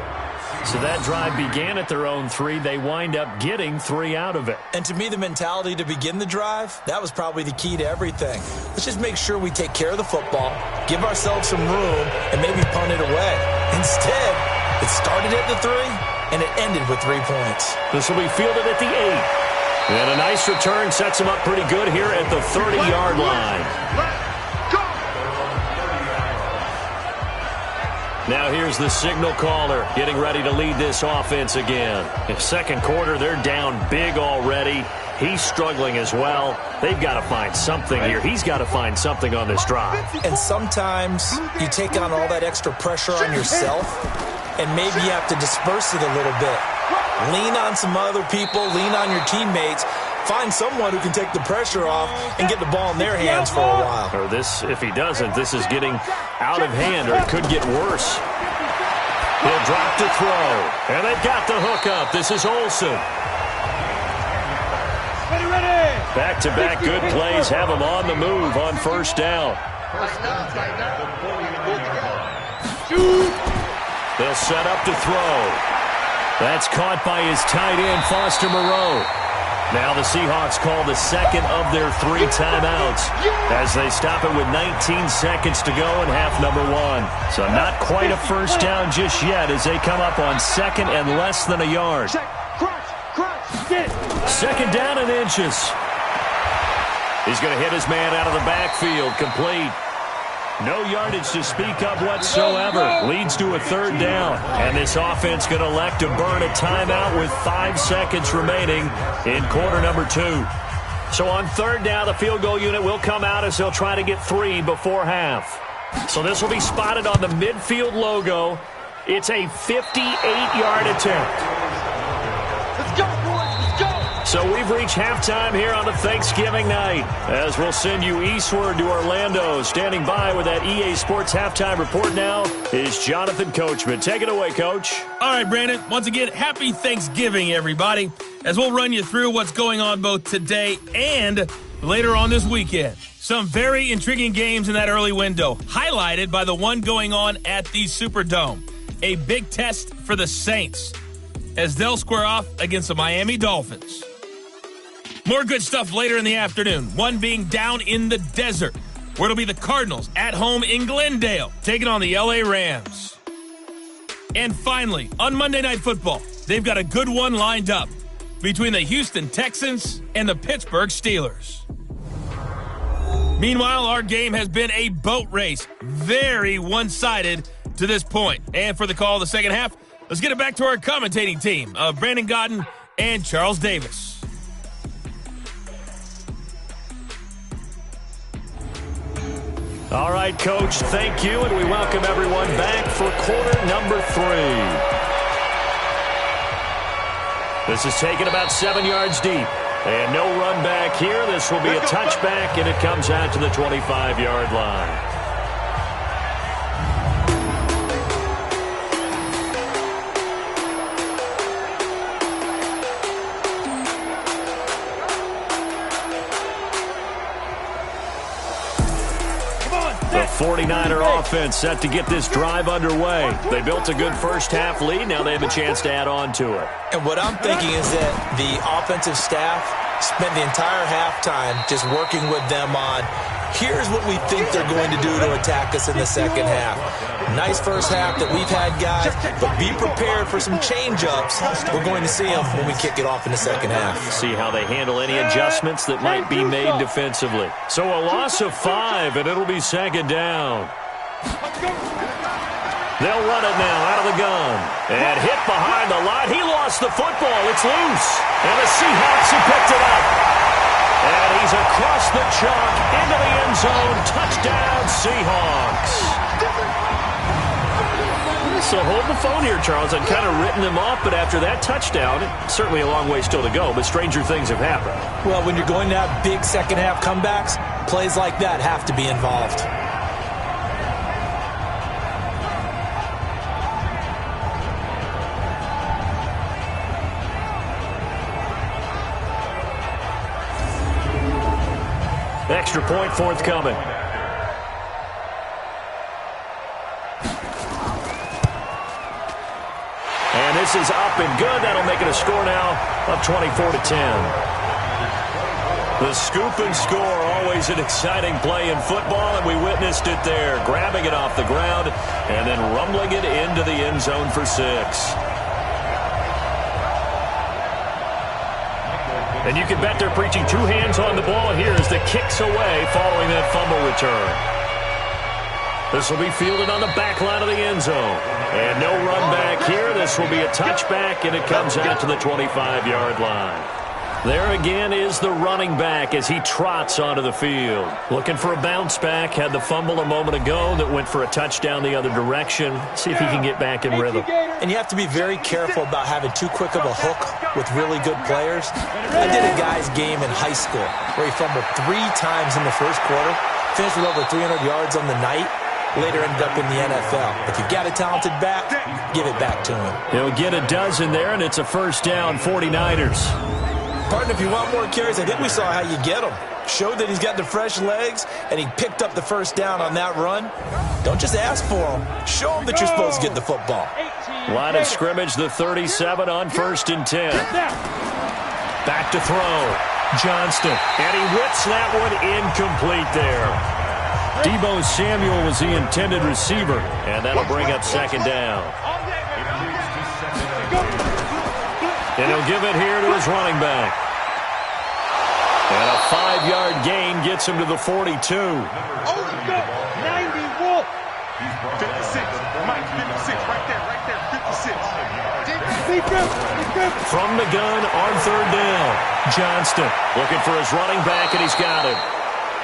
So that drive began at their own 3. They wind up getting 3 out of it. And to me, the mentality to begin the drive, that was probably the key to everything. Let's just make sure we take care of the football, give ourselves some room, and maybe punt it away. Instead, it started at the 3, and it ended with 3 points. This will be fielded at the 8. And a nice return sets him up pretty good here at the 30-yard line. Now here's the signal caller getting ready to lead this offense again. In second quarter, they're down big already. He's struggling as well. They've got to find something here. He's got to find something on this drive. And sometimes you take on all that extra pressure on yourself, and maybe you have to disperse it a little bit. Lean on some other people, lean on your teammates. Find someone who can take the pressure off and get the ball in their hands for a while. Or this, if he doesn't, this is getting out of hand, or it could get worse. He'll drop to throw. And they've got the hook up. This is Olsen. Back-to-back good plays have him on the move on 1st down. They'll set up to throw. That's caught by his tight end, Foster Moreau. Now the Seahawks call the 2nd of their 3 timeouts as they stop it with 19 seconds to go in half number 1. So not quite a 1st down just yet as they come up on 2nd and less than a yard. 2nd down and inches. He's going to hit his man out of the backfield, complete. No yardage to speak of whatsoever. Leads to a third down. And this offense going to elect to burn a timeout with 5 seconds remaining in quarter number 2. So on third down, the field goal unit will come out as they'll try to get 3 before half. So this will be spotted on the midfield logo. It's a 58-yard attempt. Let's go, boys. Let's go. So we've reached halftime here on a Thanksgiving night, as we'll send you eastward to Orlando. Standing by with that EA Sports halftime report now is Jonathan Coachman. Take it away, Coach. All right, Brandon. Once again, happy Thanksgiving, everybody, as we'll run you through what's going on both today and later on this weekend. Some very intriguing games in that early window, highlighted by the one going on at the Superdome. A big test for the Saints as they'll square off against the Miami Dolphins. More good stuff later in the afternoon, one being down in the desert, where it'll be the Cardinals at home in Glendale, taking on the LA Rams. And finally, on Monday Night Football, they've got a good one lined up between the Houston Texans and the Pittsburgh Steelers. Meanwhile, our game has been a boat race, very one-sided to this point. And for the call of the second half, let's get it back to our commentating team of Brandon Godden and Charles Davis. All right, Coach, thank you, and we welcome everyone back for quarter number 3. This is taken about 7 yards deep, and no run back here. This will be a touchback, and it comes out to the 25-yard line. The 49er offense set to get this drive underway. They built a good first half lead. Now they have a chance to add on to it. And what I'm thinking is that the offensive staff spent the entire halftime just working with them on, here's what we think they're going to do to attack us in the second half. Nice first half that we've had, guys, but be prepared for some change-ups. We're going to see them when we kick it off in the second half. See how they handle any adjustments that might be made defensively. So a loss of 5, and it'll be second down. They'll run it now out of the gun. And hit behind the line. He lost the football. It's loose. And the Seahawks have picked it up. And he's across the chalk into the end zone. Touchdown, Seahawks. So hold the phone here, Charles. I've kind of written them off, but after that touchdown, certainly a long way still to go, but stranger things have happened. Well, when you're going to have big second-half comebacks, plays like that have to be involved. Extra point forthcoming. And this is up and good. That'll make it a score now of 24-10. The scoop and score, always an exciting play in football, and we witnessed it there. Grabbing it off the ground and then rumbling it into the end zone for 6. And you can bet they're preaching 2 hands on the ball here as the kick's away following that fumble return. This will be fielded on the back line of the end zone. And no run back here. This will be a touchback, and it comes out to the 25-yard line. There again is the running back as he trots onto the field. Looking for a bounce back. Had the fumble a moment ago that went for a touchdown the other direction. See if he can get back in rhythm. And you have to be very careful about having too quick of a hook with really good players. I did a guy's game in high school where he fumbled 3 times in the first quarter, finished with over 300 yards on the night, later ended up in the NFL. If you've got a talented back, give it back to him. He'll get a dozen there, and it's a first down, 49ers. Partner, if you want more carries, I think we saw how you get them. Showed that he's got the fresh legs, and he picked up the first down on that run. Don't just ask for them. Show them that you're supposed to get the football. Line of scrimmage, the 37 on 1st and 10. Back to throw. Johnston. And he whips that one incomplete there. Deebo Samuel was the intended receiver, and that'll bring up second down. And he'll give it here to his running back. And a 5-yard gain gets him to the 42. Oh, go. 90 Wolf. 56. Mike, 56. Right there. 56. From the gun on third down. Johnston looking for his running back, and he's got him.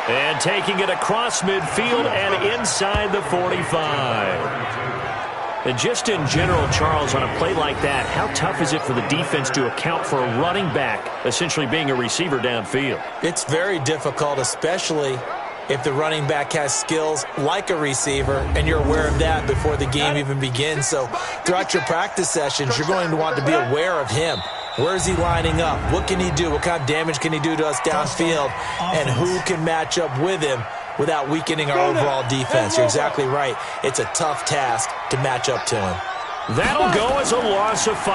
And taking it across midfield and inside the 45. And just in general, Charles, on a play like that, how tough is it for the defense to account for a running back essentially being a receiver downfield? It's very difficult, especially if the running back has skills like a receiver, and you're aware of that before the game even begins. So throughout your practice sessions, you're going to want to be aware of him. Where is he lining up? What can he do? What kind of damage can he do to us downfield? And who can match up with him without weakening our overall defense? You're exactly right. It's a tough task to match up to him. That'll go as a loss of 5.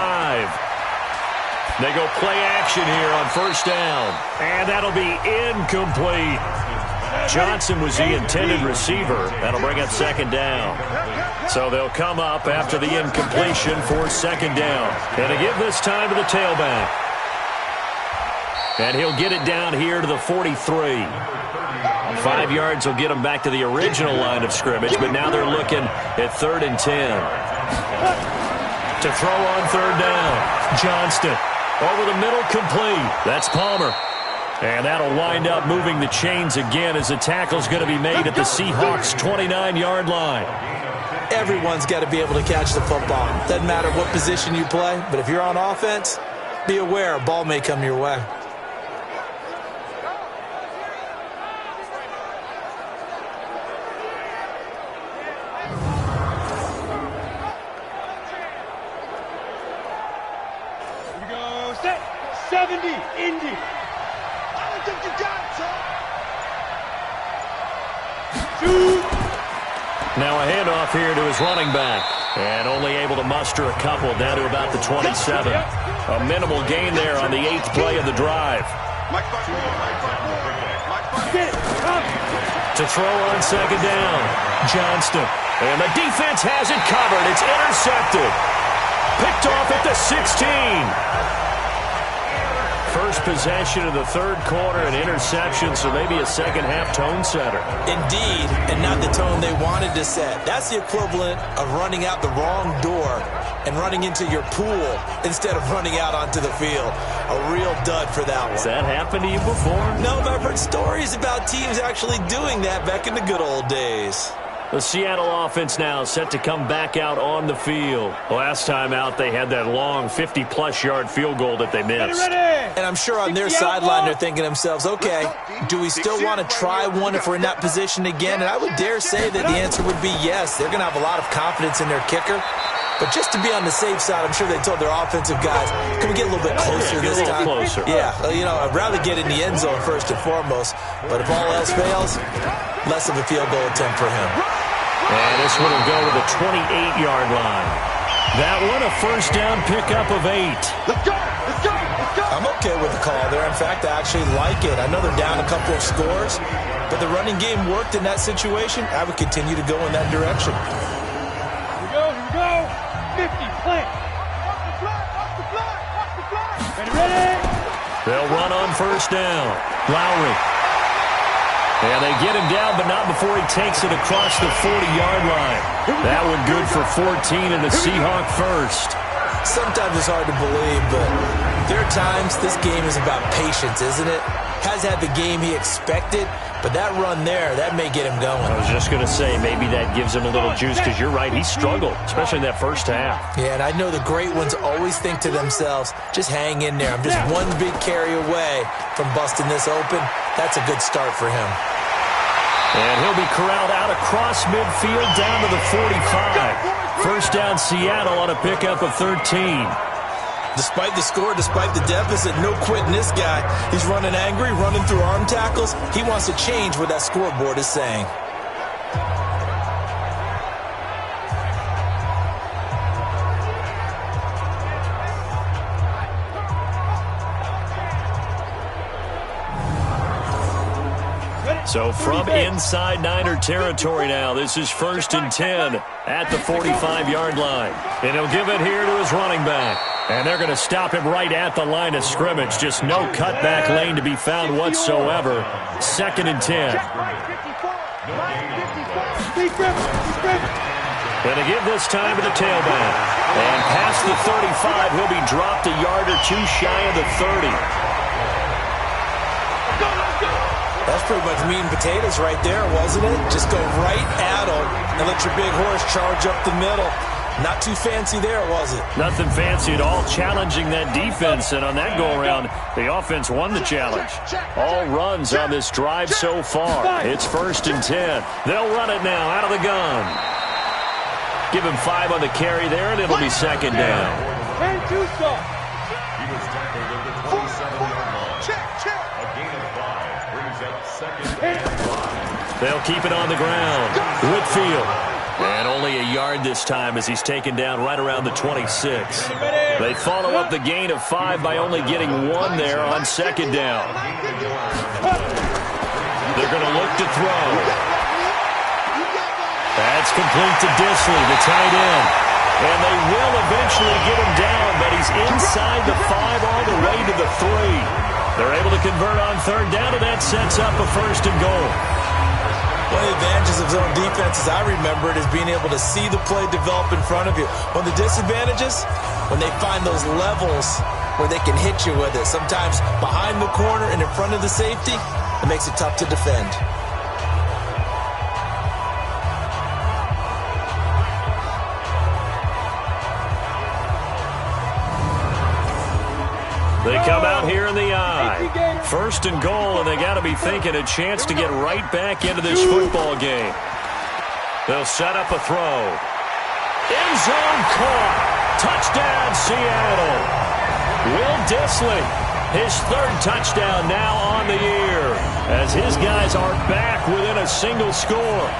They go play action here on first down. And that'll be incomplete. Johnson was the intended receiver. That'll bring up second down. So they'll come up after the incompletion for second down. And to give this time to the tailback. And he'll get it down here to the 43. 5 yards will get him back to the original line of scrimmage, but now they're looking at 3rd and 10. To throw on third down. Johnston over the middle, complete. That's Palmer. And that'll wind up moving the chains again as the tackle's going to be made at the Seahawks' 29-yard line. Everyone's got to be able to catch the football. Doesn't matter what position you play, but if you're on offense, be aware a ball may come your way. Here we go. Set. 70. Indy. I don't think you got it, son. Shoot. Now a handoff here to his running back. And only able to muster a couple down to about the 27. A minimal gain there on the 8th play of the drive. To throw on second down. Johnston. And the defense has it covered. It's intercepted. Picked off at the 16. First possession of the third quarter, an interception, so maybe a second-half tone setter. Indeed, and not the tone they wanted to set. That's the equivalent of running out the wrong door and running into your pool instead of running out onto the field. A real dud for that one. Has that happened to you before? No, but I've heard stories about teams actually doing that back in the good old days. The Seattle offense now set to come back out on the field. Last time out, they had that long 50-plus yard field goal that they missed. And I'm sure on their sideline they're thinking to themselves, okay, do we still want to try one if we're in that position again? And I would dare say that the answer would be yes. They're going to have a lot of confidence in their kicker. But just to be on the safe side, I'm sure they told their offensive guys, can we get a little bit closer this time? Closer. Yeah, you know, I'd rather get in the end zone first and foremost. But if all else fails, less of a field goal attempt for him. And this one will go to the 28-yard line. That one, a first down pickup of 8. Let's go! Let's go! Let's go! I'm okay with the call there. In fact, I actually like it. I know they're down a couple of scores, but the running game worked in that situation. I would continue to go in that direction. Here we go! Here we go! 50, plant! Watch the fly! Watch the fly! Watch the fly! Ready, ready! They'll run on first down. Lowry. And they get him down, but not before he takes it across the 40-yard line. That one good for 14 and a Seahawk first. Sometimes it's hard to believe, but there are times this game is about patience, isn't it? Has had the game he expected, but that run there, that may get him going. I was just going to say, maybe that gives him a little juice, because you're right, he struggled, especially in that first half. Yeah, and I know the great ones always think to themselves, just hang in there. I'm just one big carry away from busting this open. That's a good start for him. And he'll be corralled out across midfield down to the 45. First down Seattle on a pickup of 13. Despite the score, despite the deficit, no quitting this guy. He's running angry, running through arm tackles. He wants to change what that scoreboard is saying. So from inside Niner territory now, this is 1st and 10 at the 45-yard line. And he'll give it here to his running back. And they're going to stop him right at the line of scrimmage. Just no cutback lane to be found whatsoever. 2nd and 10. Going to give this time to the tailback. And past the 35, he'll be dropped a yard or two shy of the 30. That's pretty much meat and potatoes right there, wasn't it? Just go right at him and let your big horse charge up the middle. Not too fancy there, was it? Nothing fancy at all, challenging that defense. And on that go-around, the offense won the challenge. All runs on this drive so far. It's 1st and 10. They'll run it now out of the gun. Give him 5 on the carry there, and it'll be 2nd down. And 2 soft. He was tackled at the 27-yard line. Check. A gain of 5 brings up 2nd and 5. They'll keep it on the ground. Whitfield. And only a yard this time as he's taken down right around the 26. They follow up the gain of 5 by only getting 1 there on 2nd down. They're going to look to throw. That's complete to Disley, the tight end. And they will eventually get him down, but he's inside the 5 all the way to the 3. They're able to convert on 3rd down, and that sets up a 1st and goal. One of the advantages of zone defense, as I remember it, is being able to see the play develop in front of you. One of the disadvantages, when they find those levels where they can hit you with it, sometimes behind the corner and in front of the safety, it makes it tough to defend. They come out here in the eye. 1st and goal, and they got to be thinking a chance to get right back into this football game. They'll set up a throw. End zone caught. Touchdown, Seattle. Will Disley, his 3rd touchdown now on the year, as his guys are back within a single score.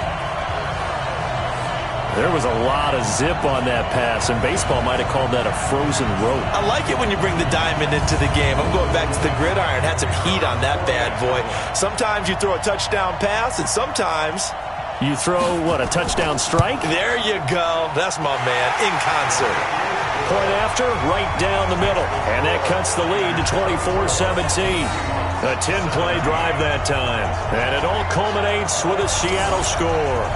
There was a lot of zip on that pass, and baseball might have called that a frozen rope. I like it when you bring the diamond into the game. I'm going back to the gridiron. Had some heat on that bad boy. Sometimes you throw a touchdown pass, and sometimes you throw, what, a touchdown strike? There you go. That's my man, in concert. Point after, right down the middle. And that cuts the lead to 24-17. A 10-play drive that time. And it all culminates with a Seattle score.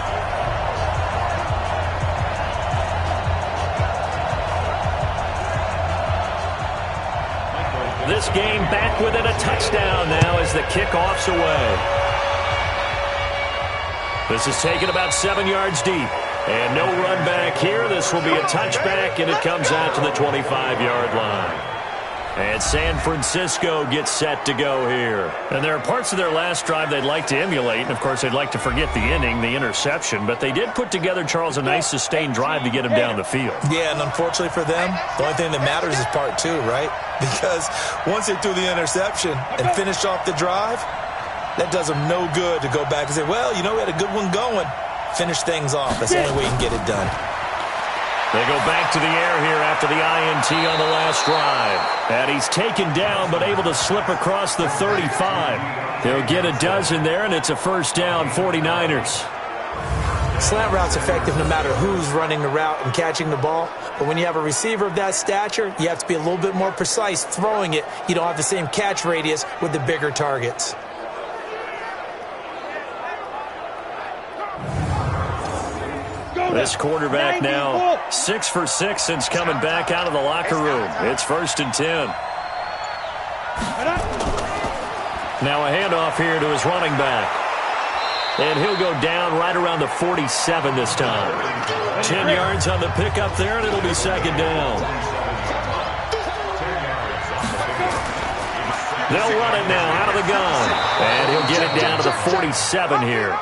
This game back within a touchdown now as the kickoff's away. This is taken about 7 yards deep. And no run back here. This will be a touchback, and it comes out to the 25-yard line. And San Francisco gets set to go here. And there are parts of their last drive they'd like to emulate. And, of course, they'd like to forget the inning, the interception. But they did put together, Charles, a nice sustained drive to get him down the field. Yeah, and unfortunately for them, the only thing that matters is part 2, right? Because once they threw the interception and finished off the drive, that does them no good to go back and say, well, you know, we had a good one going. Finish things off. That's the only way you can get it done. They go back to the air here after the INT on the last drive. And he's taken down but able to slip across the 35. He'll get a dozen there, and it's a 1st down, 49ers. Slant route's effective no matter who's running the route and catching the ball. But when you have a receiver of that stature, you have to be a little bit more precise throwing it. You don't have the same catch radius with the bigger targets. This quarterback now 6 for 6 since coming back out of the locker room. It's 1st and 10. Now a handoff here to his running back. And he'll go down right around the 47 this time. 10 yards on the pickup there, and it'll be 2nd down. They'll run it now out of the gun. And he'll get it down to the 47 here.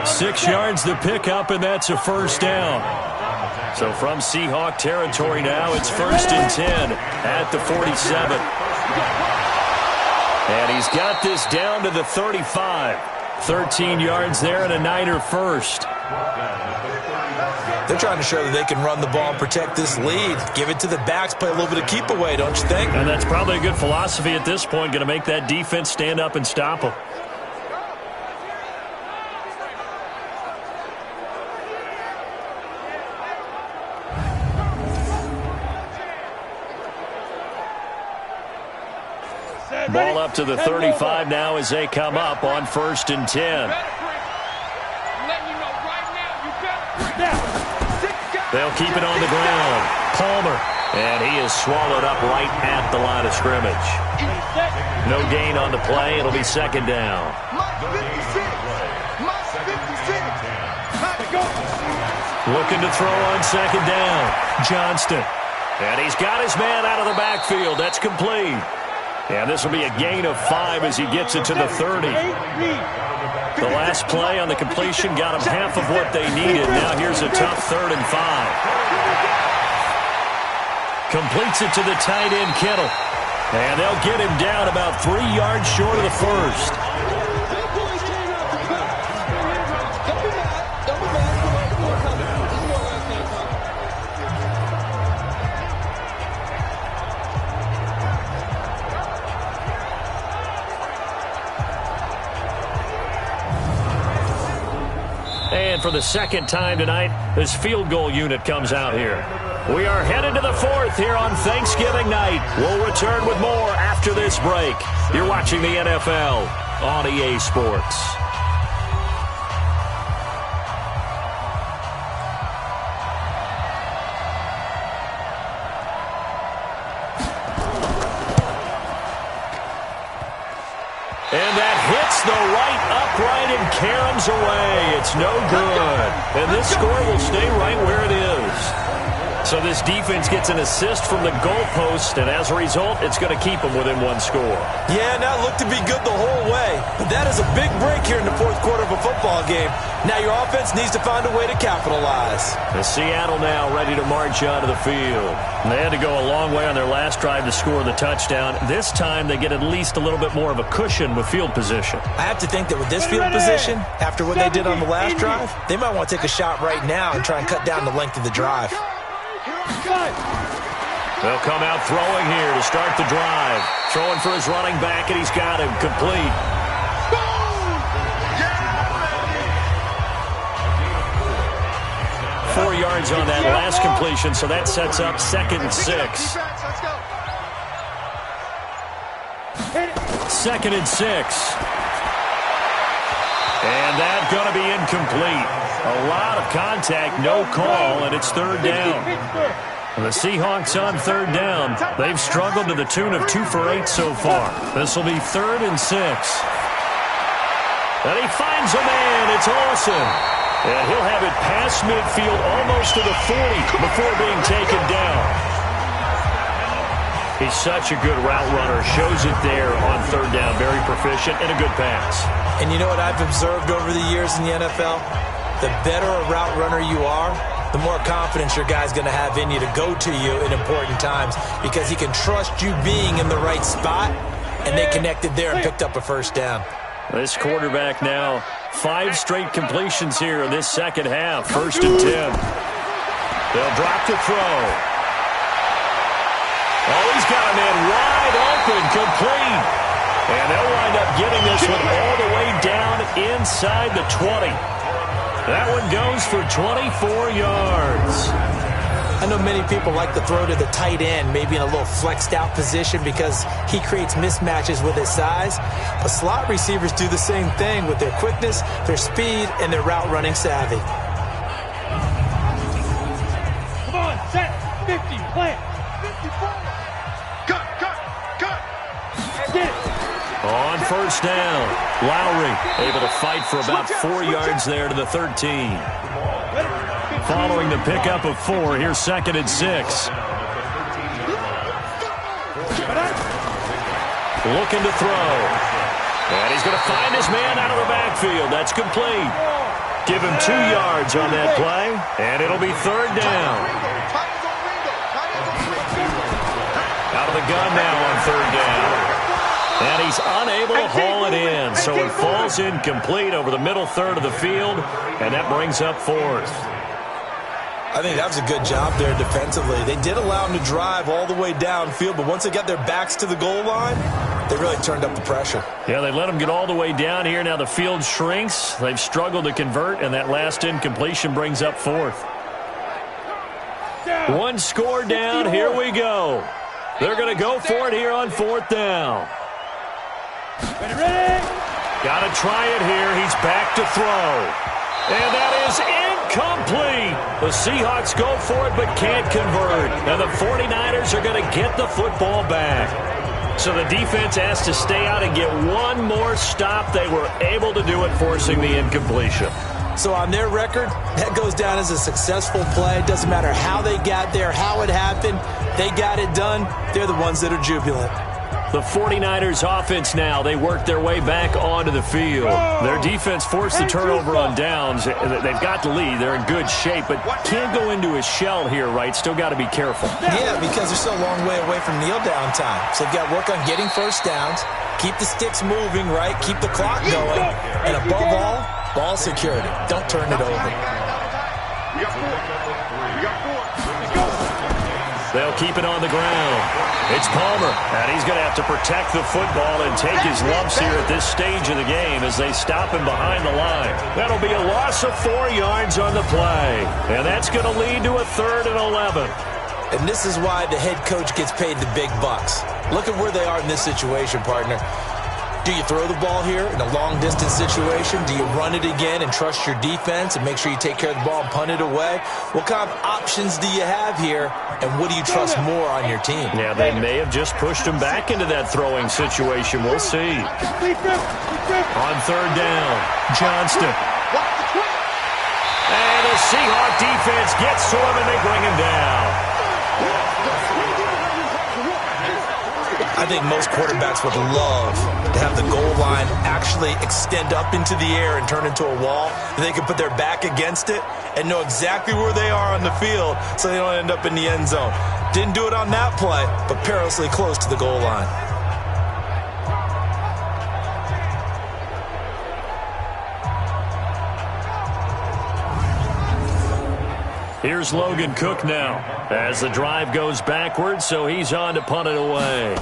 6 yards the pickup, and that's a 1st down. So from Seahawk territory now, it's 1st and 10 at the 47. And he's got this down to the 35. 13 yards there and a Niner 1st. They're trying to show that they can run the ball and protect this lead. Give it to the backs, play a little bit of keep away, don't you think? And that's probably a good philosophy at this point, going to make that defense stand up and stop them. up to the 35 now as they come up on 1st and 10. They'll keep it on the ground. Palmer. And he is swallowed up right at the line of scrimmage. No gain on the play. It'll be 2nd down. Looking to throw on 2nd down. Johnston. And he's got his man out of the backfield. That's complete. And this will be a gain of 5 as he gets it to the 30. The last play on the completion got him half of what they needed. Now here's a tough 3rd and 5. Completes it to the tight end, Kittle. And they'll get him down about 3 yards short of the first. And for the 2nd time tonight, this field goal unit comes out here. We are headed to the 4th here on Thanksgiving night. We'll return with more after this break. You're watching the NFL on EA Sports. And that hits the right upright and caroms away. It's no good. And this score will stay right where it is. So this defense gets an assist from the goalpost, and as a result, it's going to keep them within 1 score. Yeah, and that looked to be good the whole way. But that is a big break here in the 4th quarter of a football game. Now your offense needs to find a way to capitalize. The Seattle now ready to march onto the field. They had to go a long way on their last drive to score the touchdown. This time they get at least a little bit more of a cushion with field position. I have to think that with this field position, after what they did on the last drive, they might want to take a shot right now and try and cut down the length of the drive. They'll come out throwing here to start the drive. Throwing for his running back, and he's got him complete. 4 yards on that last completion, so that sets up 2nd and 6. 2nd and 6. And that's going to be incomplete. A lot of contact, no call, and it's 3rd down. The Seahawks on 3rd down. They've struggled to the tune of 2 for 8 so far. This will be 3rd and 6. And he finds a man. It's Olsen. And he'll have it past midfield almost to the 40 before being taken down. He's such a good route runner. Shows it there on 3rd down. Very proficient and a good pass. And you know what I've observed over the years in the NFL? The better a route runner you are, the more confidence your guy's going to have in you to go to you in important times because he can trust you being in the right spot, and they connected there and picked up a 1st down. This quarterback now, 5 straight completions here in this 2nd half. 1st and 10. They'll drop the throw. Oh, he's got a man wide open, complete. And they'll wind up getting this one all the way down inside the 20. That one goes for 24 yards. I know many people like to throw to the tight end, maybe in a little flexed out position because he creates mismatches with his size. But slot receivers do the same thing with their quickness, their speed, and their route running savvy. Come on, set, 50, plant, 54. Cut. Get it. On 1st down, Lowry able to fight for about 4 yards there to the 13. Following the pickup of 4, here's 2nd and 6. Looking to throw. And he's going to find his man out of the backfield. That's complete. Give him 2 yards on that play, and it'll be 3rd down. Out of the gun now on 3rd down. And he's unable to haul it in, so it falls incomplete over the middle 3rd of the field, and that brings up 4th. I think that was a good job there defensively. They did allow him to drive all the way downfield, but once they got their backs to the goal line, they really turned up the pressure. Yeah, they let him get all the way down here. Now the field shrinks. They've struggled to convert, and that last incompletion brings up 4th. 1 score down. Here we go. They're going to go for it here on 4th down. Ready? Got to try it here. He's back to throw. And that is incomplete. The Seahawks go for it but can't convert. And the 49ers are going to get the football back. So the defense has to stay out and get one more stop. They were able to do it, forcing the incompletion. So on their record, that goes down as a successful play. Doesn't matter how they got there, how it happened. They got it done. They're the ones that are jubilant. The 49ers offense now, they work their way back onto the field. Their defense forced the turnover on downs. They've got the lead. They're in good shape, but can't go into a shell here, right? Still got to be careful. Yeah, because they're still a long way away from kneel down time. So they've got to work on getting first downs, keep the sticks moving, right? Keep the clock going. And above all, ball security. Don't turn it over. They'll keep it on the ground. It's Palmer, and he's going to have to protect the football and take his lumps here at this stage of the game as they stop him behind the line. That'll be a loss of 4 yards on the play, and that's going to lead to a 3rd and 11. And this is why the head coach gets paid the big bucks. Look at where they are in this situation, partner. Do you throw the ball here in a long-distance situation? Do you run it again and trust your defense and make sure you take care of the ball and punt it away? What kind of options do you have here, and what do you trust more on your team? Yeah, they may have just pushed him back into that throwing situation. We'll see. On 3rd down, Johnston. And the Seahawk defense gets to him, and they bring him down. I think most quarterbacks would love to have the goal line actually extend up into the air and turn into a wall. And they can put their back against it and know exactly where they are on the field so they don't end up in the end zone. Didn't do it on that play, but perilously close to the goal line. Here's Logan Cook now as the drive goes backwards, so he's on to punt it away.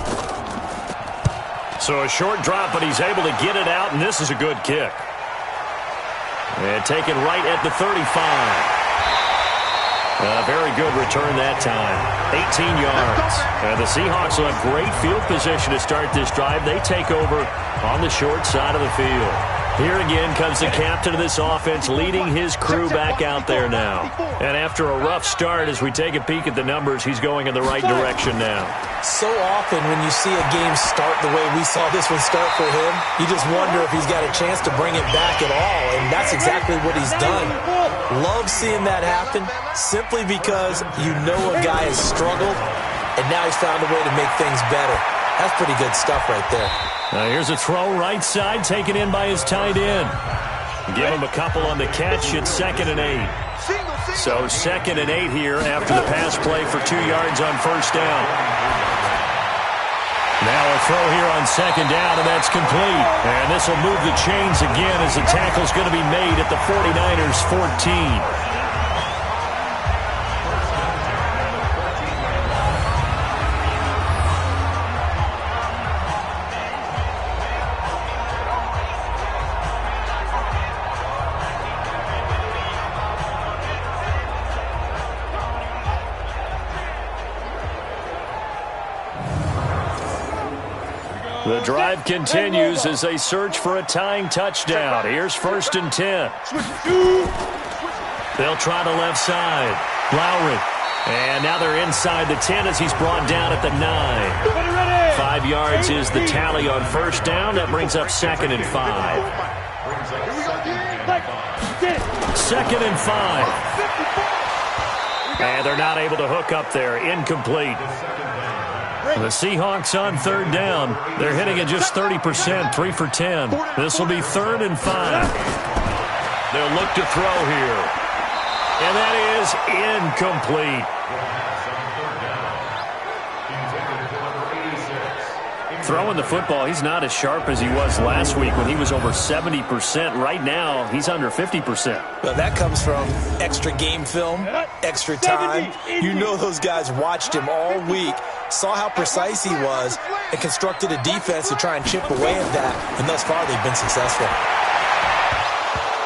So a short drop, but he's able to get it out, and this is a good kick. And taken right at the 35. A very good return that time. 18 yards. And the Seahawks will have great field position to start this drive. They take over on the short side of the field. Here again comes the captain of this offense, leading his crew back out there now. And after a rough start, as we take a peek at the numbers, he's going in the right direction now. So often when you see a game start the way we saw this one start for him, you just wonder if he's got a chance to bring it back at all, and that's exactly what he's done. Love seeing that happen simply because you know a guy has struggled, and now he's found a way to make things better. That's pretty good stuff right there. Now here's a throw right side, taken in by his tight end. Give him a couple on the catch. It's 2nd and 8. So 2nd and 8 here after the pass play for 2 yards on 1st down. Now a throw here on 2nd down, and that's complete. And this will move the chains again as the tackle's going to be made at the 49ers 14. The drive continues as they search for a tying touchdown. Here's 1st and 10. They'll try the left side. Lowry. And now they're inside the 10 as he's brought down at the 9. 5 yards is the tally on 1st down. That brings up 2nd and 5. 2nd and 5. And they're not able to hook up there. Incomplete. The Seahawks on 3rd down. They're hitting at just 30%, 3 for 10. This will be 3rd and 5. They'll look to throw here. And that is incomplete. Throwing the football, he's not as sharp as he was last week when he was over 70%. Right now, he's under 50%. Well, that comes from extra game film, extra time. You know those guys watched him all week, saw how precise he was, and constructed a defense to try and chip away at that. And thus far, they've been successful.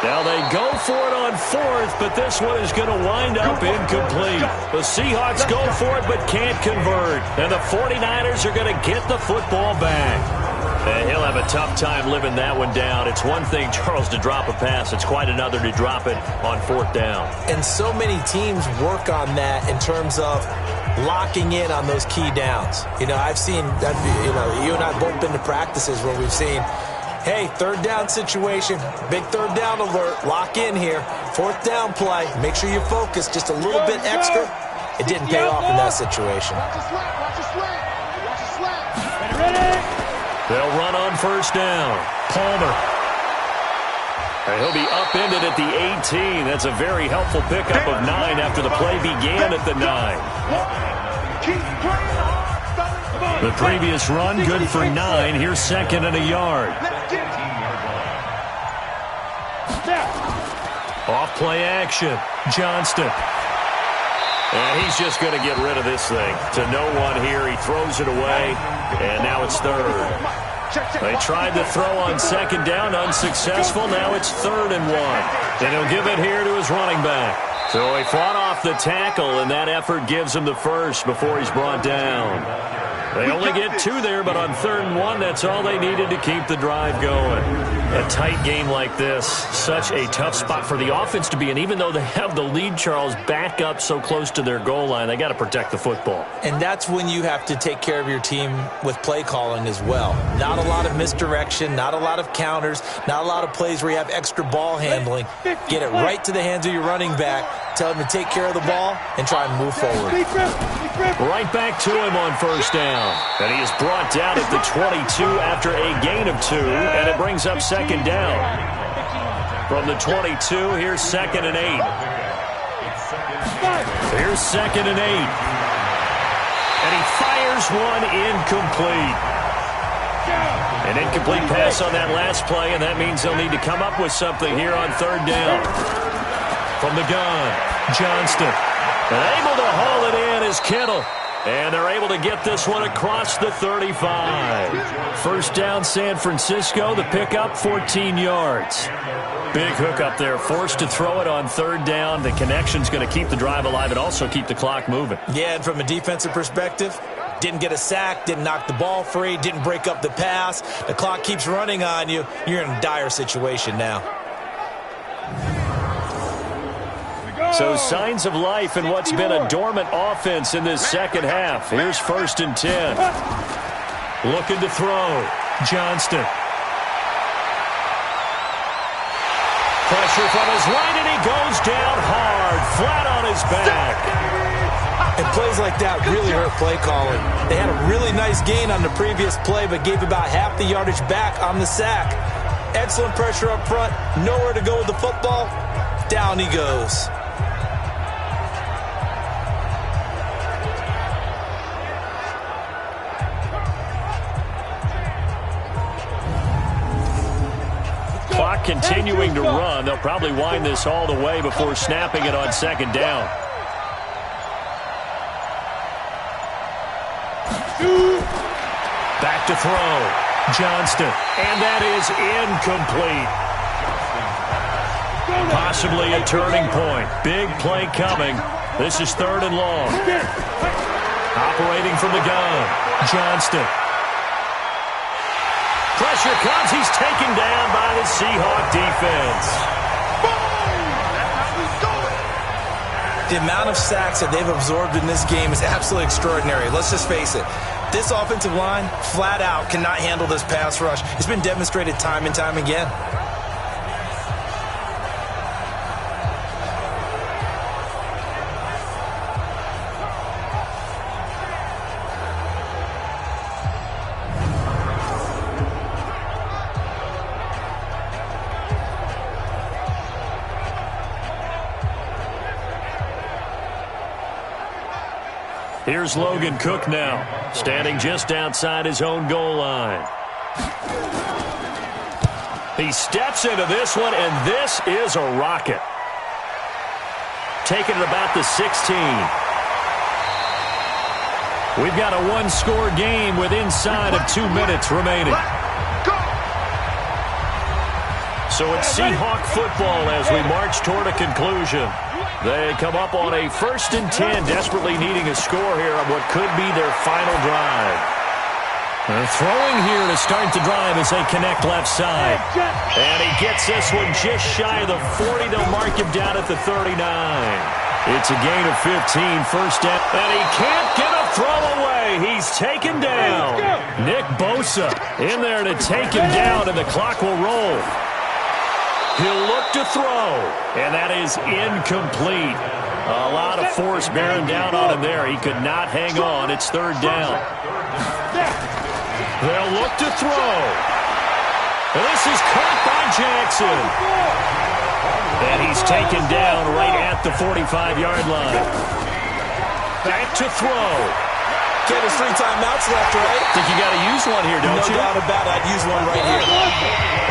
Now they go for it on 4th, but this one is going to wind up incomplete. The Seahawks go for it but can't convert. And the 49ers are going to get the football back. And he'll have a tough time living that one down. It's one thing, Charles, to drop a pass. It's quite another to drop it on 4th down. And so many teams work on that in terms of locking in on those key downs. I've seen, you and I both been to practices where we've seen, hey, 3rd down situation, big 3rd down alert, lock in here. 4th down play, make sure you focus just a little bit extra. It didn't pay off in that situation. They'll run on 1st down. Palmer. And he'll be upended at the 18. That's a very helpful pickup of 9 after the play began at the 9. The previous run, good for 9. Here's 2nd and a yard. Off play action. Johnston. And he's just going to get rid of this thing. To no one here. He throws it away. And now it's 3rd. They tried to throw on 2nd down. Unsuccessful. Now it's 3rd and 1. And he'll give it here to his running back. So he fought off the tackle, and that effort gives him the first before he's brought down. They only get 2 there, but on 3rd and 1, that's all they needed to keep the drive going. A tight game like this, such a tough spot for the offense to be in. Even though they have the lead, Charles, back up so close to their goal line, they got to protect the football. And that's when you have to take care of your team with play calling as well. Not a lot of misdirection, not a lot of counters, not a lot of plays where you have extra ball handling. Get it right to the hands of your running back. Tell him to take care of the ball and try and move forward. Right back to him on 1st down. And he is brought down at the 22 after a gain of 2, and it brings up 2nd down. From the 22, here's 2nd and 8. Here's 2nd and 8. And he fires one incomplete. An incomplete pass on that last play, and that means they'll need to come up with something here on 3rd down. From the gun, Johnston. And able to haul it in is Kittle. And they're able to get this one across the 35. 1st down, San Francisco. The pickup, 14 yards. Big hook up there. Forced to throw it on 3rd down. The connection's going to keep the drive alive and also keep the clock moving. Yeah, and from a defensive perspective, didn't get a sack, didn't knock the ball free, didn't break up the pass. The clock keeps running on you. You're in a dire situation now. So signs of life in what's been a dormant offense in this 2nd half. Here's 1st and 10. Looking to throw. Johnston. Pressure from his right, and he goes down hard, flat on his back. And plays like that really hurt play calling. They had a really nice gain on the previous play, but gave about half the yardage back on the sack. Excellent pressure up front. Nowhere to go with the football. Down he goes. Clock continuing to run. They'll probably wind this all the way before snapping it on 2nd down. Back to throw. Johnston. And that is incomplete. Possibly a turning point. Big play coming. This is 3rd and long. Operating from the gun. Johnston. Pressure comes. He's taken down by the Seahawk defense. The amount of sacks that they've absorbed in this game is absolutely extraordinary. Let's just face it. This offensive line, flat out, cannot handle this pass rush. It's been demonstrated time and time again. Here's Logan Cook now, standing just outside his own goal line. He steps into this one, and this is a rocket. Taking it about the 16. We've got a one-score game with inside of 2 minutes remaining. So it's Seahawk football as we march toward a conclusion. They come up on a 1st and 10, desperately needing a score here on what could be their final drive. They're throwing here to start the drive as they connect left side. And he gets this one just shy of the 40. They'll mark him down at the 39. It's a gain of 15, first down. And he can't get a throw away. He's taken down. Nick Bosa in there to take him down, and the clock will roll. He'll look to throw, and that is incomplete. A lot of force bearing down on him there. He could not hang on. It's third down. They'll look to throw. And this is caught by Jackson. And he's taken down right at the 45-yard line. Back to throw. Okay, there's 3 timeouts left, right? Think you got to use one here, don't you? No doubt about it. I'd use one right here.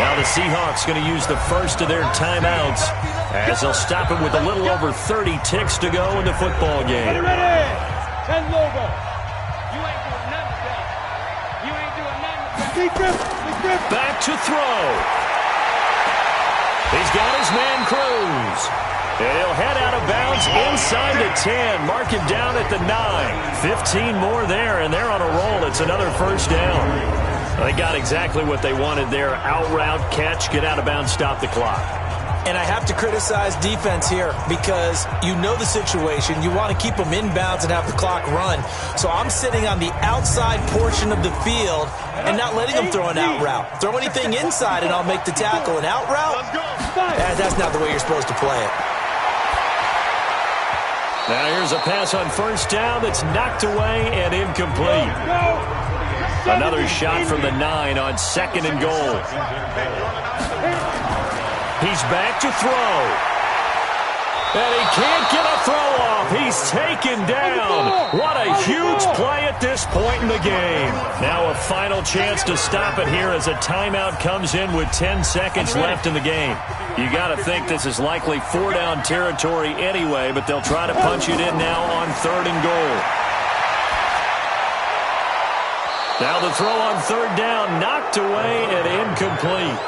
Now the Seahawks going to use the first of their timeouts as they'll stop it with a little over 30 ticks to go in the football game. Ready? 10 logo. You ain't doing nothing today. You ain't doing nothing today. Back to throw. He's got his man Cruz. And he'll head out of bounds inside the 10. Mark him down at the 9. 15 more there, and they're on a roll. It's another first down. They got exactly what they wanted there. Out route, catch, get out of bounds, stop the clock. And I have to criticize defense here because you know the situation. You want to keep them in bounds and have the clock run. So I'm sitting on the outside portion of the field and not letting them throw an out route. Throw anything inside and I'll make the tackle. An out route? That's not the way you're supposed to play it. Now here's a pass on first down that's knocked away and incomplete. Another shot from the 9 on 2nd and goal. He's back to throw. And he can't get a throw off. He's taken down. What a huge play at this point in the game. Now a final chance to stop it here as a timeout comes in with 10 seconds left in the game. You got to think this is likely 4-down territory anyway, but they'll try to punch it in now on 3rd and goal. Now the throw on 3rd down, knocked away and incomplete.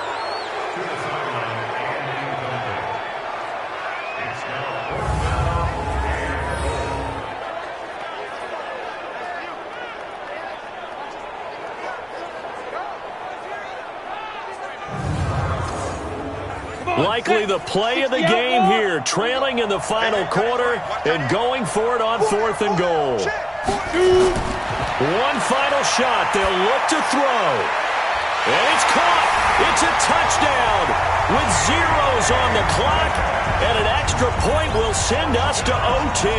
Likely the play of the game here, trailing in the final quarter and going for it on 4th and goal. One final shot. They'll look to throw. And it's caught. It's a touchdown with zeros on the clock. And an extra point will send us to OT.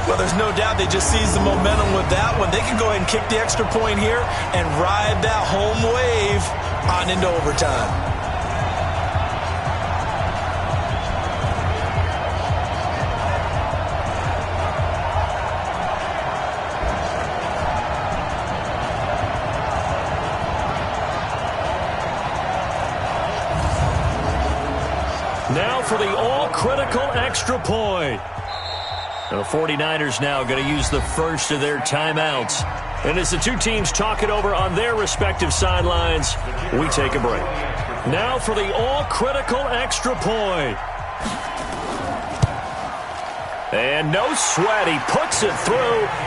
Well, there's no doubt they just seized the momentum with that one. They can go ahead and kick the extra point here and ride that home wave on into overtime. Now for the all-critical extra point. The 49ers now going to use the first of their timeouts. And as the two teams talk it over on their respective sidelines, we take a break. Now for the all-critical extra point. And no sweat. He puts it through,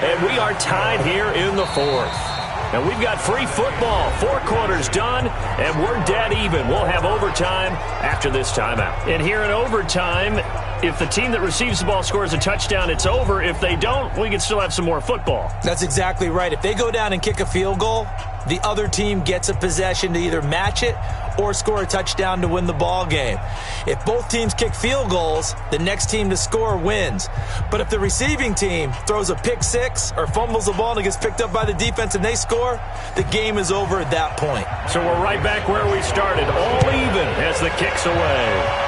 and we are tied here in the 4th. And we've got free football. 4 quarters done, and we're dead even. We'll have overtime after this timeout. And here in overtime, if the team that receives the ball scores a touchdown, it's over. If they don't, we can still have some more football. That's exactly right. If they go down and kick a field goal, the other team gets a possession to either match it or score a touchdown to win the ball game. If both teams kick field goals, the next team to score wins. But if the receiving team throws a pick six or fumbles the ball and it gets picked up by the defense and they score, the game is over at that point. So we're right back where we started, all even as the kick's away.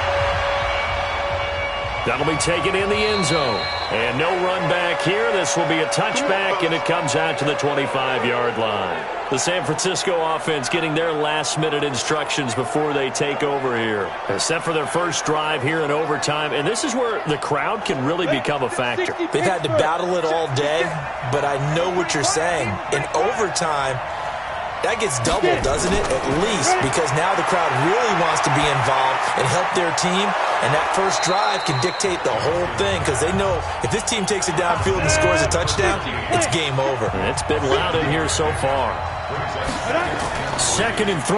That'll be taken in the end zone. And no run back here. This will be a touchback, and it comes out to the 25-yard line. The San Francisco offense getting their last-minute instructions before they take over here. Set for their first drive here in overtime, and this is where the crowd can really become a factor. They've had to battle it all day, but I know what you're saying. In overtime, that gets doubled, doesn't it? At least, because now the crowd really wants to be involved and help their team, and that first drive can dictate the whole thing because they know if this team takes it downfield and scores a touchdown, it's game over. And it's been loud in here so far. 2nd and 3.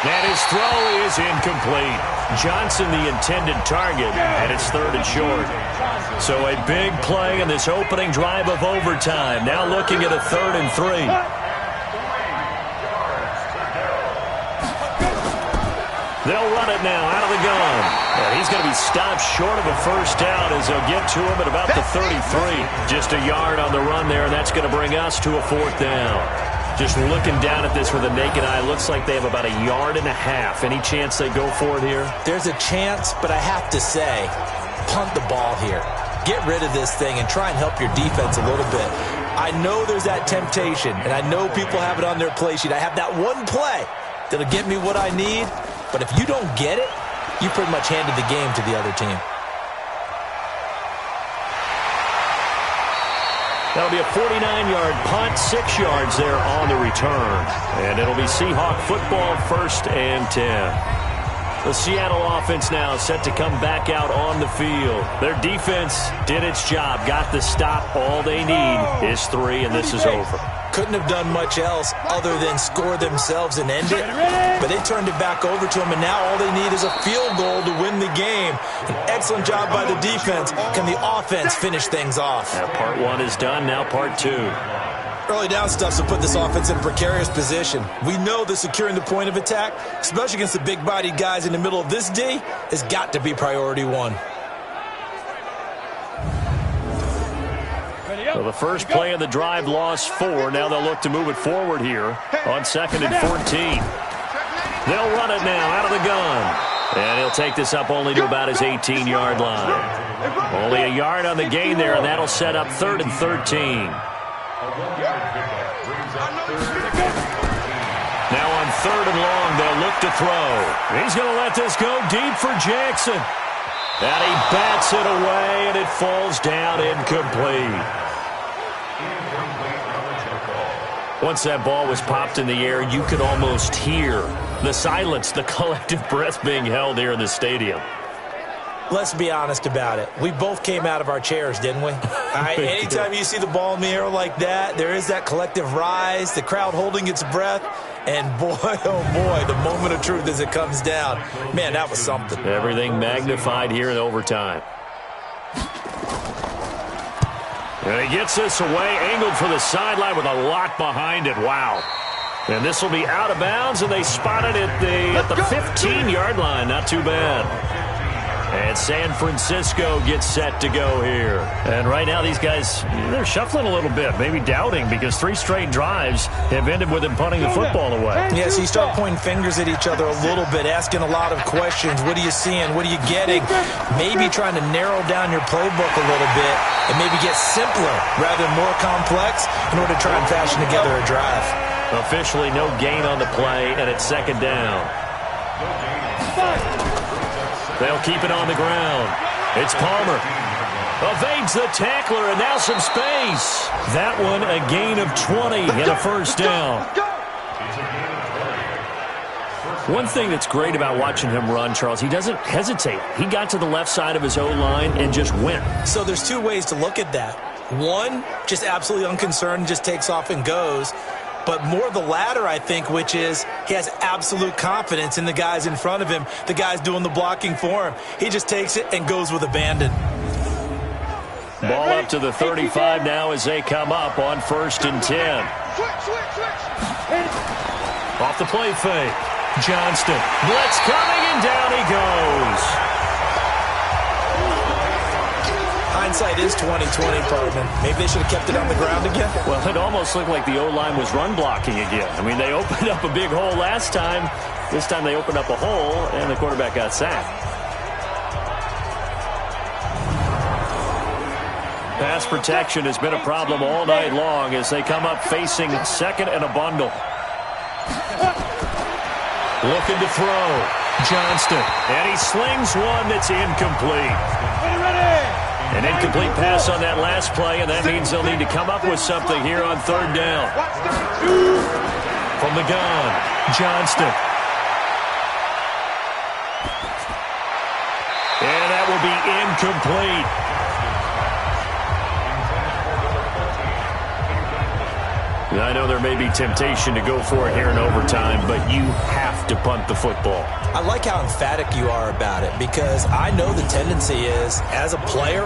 And his throw is incomplete. Johnson the intended target, and it's 3rd and short. So a big play in this opening drive of overtime. Now looking at a 3rd and 3. They'll run it now out of the gun. And he's going to be stopped short of a first down as they'll get to him at about the 33. Just a yard on the run there, and that's going to bring us to a 4th down. Just looking down at this with a naked eye, looks like they have about 1.5 yards. Any chance they go for it here? There's a chance, but I have to say, punt the ball here. Get rid of this thing and try and help your defense a little bit. I know there's that temptation, and I know people have it on their play sheet. I have that one play that'll get me what I need, but if you don't get it, you pretty much handed the game to the other team. That'll be a 49-yard punt, 6 yards there on the return. And it'll be Seahawk football, 1st and 10. The Seattle offense now set to come back out on the field. Their defense did its job, got the stop. All they need is 3, and this is over. Couldn't have done much else other than score themselves and end it. But they turned it back over to them, and now all they need is a field goal to win the game. An excellent job by the defense. Can the offense finish things off? Part 1 is done, now part 2. Early down stuff to put this offense in a precarious position. We know that securing the point of attack, especially against the big-bodied guys in the middle of this D, has got to be priority 1. So the first play of the drive lost 4. Now they'll look to move it forward here on 2nd and 14. They'll run it now out of the gun. And he'll take this up only to about his 18-yard line. Only a yard on the gain there, and that'll set up 3rd and 13. Now on 3rd and long, they'll look to throw. He's going to let this go deep for Jackson. And he bats it away, and it falls down incomplete. Once that ball was popped in the air, you could almost hear the silence, the collective breath being held here in the stadium. Let's be honest about it. We both came out of our chairs, didn't we? All right, anytime you see the ball in the air like that, there is that collective rise, the crowd holding its breath, and boy, oh boy, the moment of truth as it comes down. Man, that was something. Everything magnified here in overtime. And he gets this away, angled for the sideline with a lot behind it. Wow. And this will be out of bounds, and they spot it at the 15-yard line. Not too bad. And San Francisco gets set to go here. And right now these guys, they're shuffling a little bit, maybe doubting, because 3 straight drives have ended with them punting the football away. Yeah, so you start pointing fingers at each other a little bit, asking a lot of questions. What are you seeing? What are you getting? Maybe trying to narrow down your playbook a little bit and maybe get simpler rather than more complex in order to try and fashion together a drive. Officially no gain on the play, and it's 2nd down. They'll keep it on the ground. It's Palmer. Evades the tackler, and now some space. That one a gain of 20 and a first down. One thing that's great about watching him run, Charles, he doesn't hesitate. He got to the left side of his O-line and just went. So there's 2 ways to look at that. One, just absolutely unconcerned, just takes off and goes. But more the latter, I think, which is he has absolute confidence in the guys in front of him, the guys doing the blocking for him. He just takes it and goes with abandon. Ball up to the 35 now as they come up on 1st and 10. Off the play fake. Johnston. Blitz coming, and down he goes. Hindsight is 20/20, partner. Maybe they should have kept it on the ground again. Well, it almost looked like the O-line was run blocking again. I mean, they opened up a big hole last time. This time they opened up a hole, and the quarterback got sacked. Pass protection has been a problem all night long as they come up facing 2nd and a bundle. Looking to throw. Johnston. And he slings one that's incomplete. An incomplete pass on that last play, and that means they'll need to come up with something here on 3rd down. From the gun, Johnston. And that will be incomplete. I know there may be temptation to go for it here in overtime, but you have to punt the football. I like how emphatic you are about it because I know the tendency is, as a player,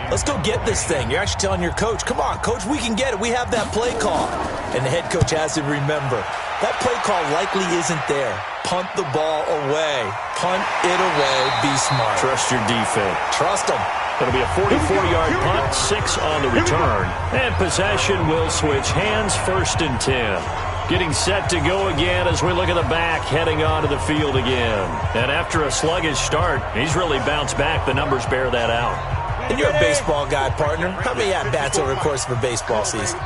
let's go get this thing. You're actually telling your coach, come on, coach, we can get it. We have that play call. And the head coach has to remember, that play call likely isn't there. Punt the ball away. Punt it away. Be smart. Trust your defense. Trust them. It'll be a 44-yard punt, 6 on the return. And possession will switch hands, 1st and 10. Getting set to go again as we look at the back, heading onto the field again. And after a sluggish start, he's really bounced back. The numbers bear that out. And you're a baseball guy, partner. How many at-bats over the course of a baseball season?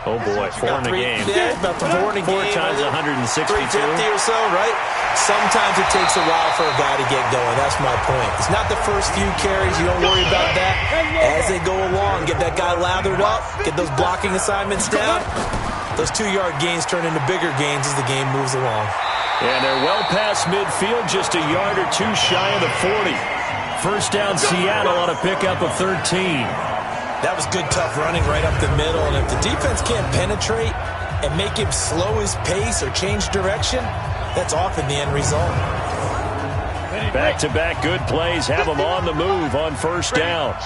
Oh, boy, 4 in a game. Yeah, about 4 in a game. 4 times 162. 350 or so, right? Sometimes it takes a while for a guy to get going. That's my point. It's not the first few carries. You don't worry about that. As they go along, get that guy lathered up, get those blocking assignments down. Those 2-yard gains turn into bigger gains as the game moves along. And they're well past midfield, just a yard or two shy of the 40. First down, Seattle on a pickup of 13. That was good, tough running right up the middle. And if the defense can't penetrate and make him slow his pace or change direction, that's often the end result. Back-to-back good plays have them on the move on first down.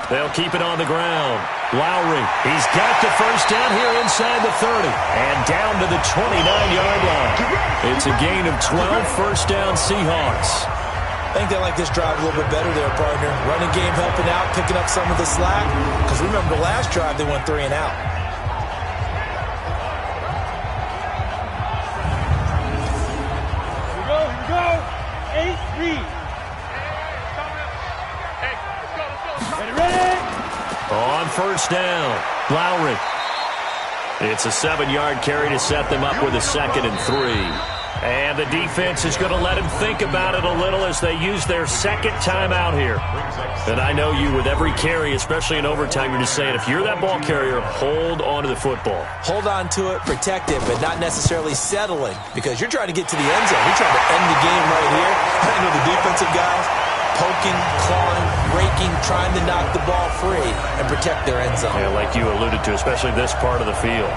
They'll keep it on the ground. Lowry, he's got the first down here inside the 30 and down to the 29-yard line. It's a gain of 12, first down Seahawks. I think they like this drive a little bit better there, partner. Running game helping out, picking up some of the slack. Because remember, the last drive they went 3 and out. Here we go. 8 read. Ready. On first down, Lowry. It's a 7-yard carry to set them up with a 2nd and 3. And the defense is going to let him think about it a little as they use their second timeout here. And I know you, with every carry, especially in overtime, you're just saying, if you're that ball carrier, hold on to the football. Hold on to it, protect it, but not necessarily settling, because you're trying to get to the end zone. You're trying to end the game right here. I know the defensive guys poking, clawing, raking, trying to knock the ball free and protect their end zone. Yeah, like you alluded to, especially this part of the field.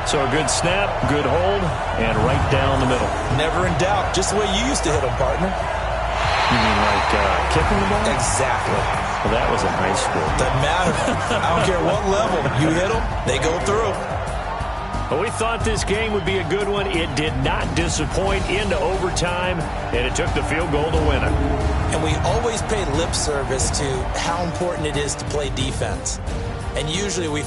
So a good snap, good hold, and right down the middle. Never in doubt. Just the way you used to hit them, partner. You mean like kicking the ball? Exactly. Well, that was in high school. Doesn't matter. I don't care what level. You hit them, they go through. Well, we thought this game would be a good one. It did not disappoint into overtime, and it took the field goal to win it. And we always pay lip service to how important it is to play defense. And usually we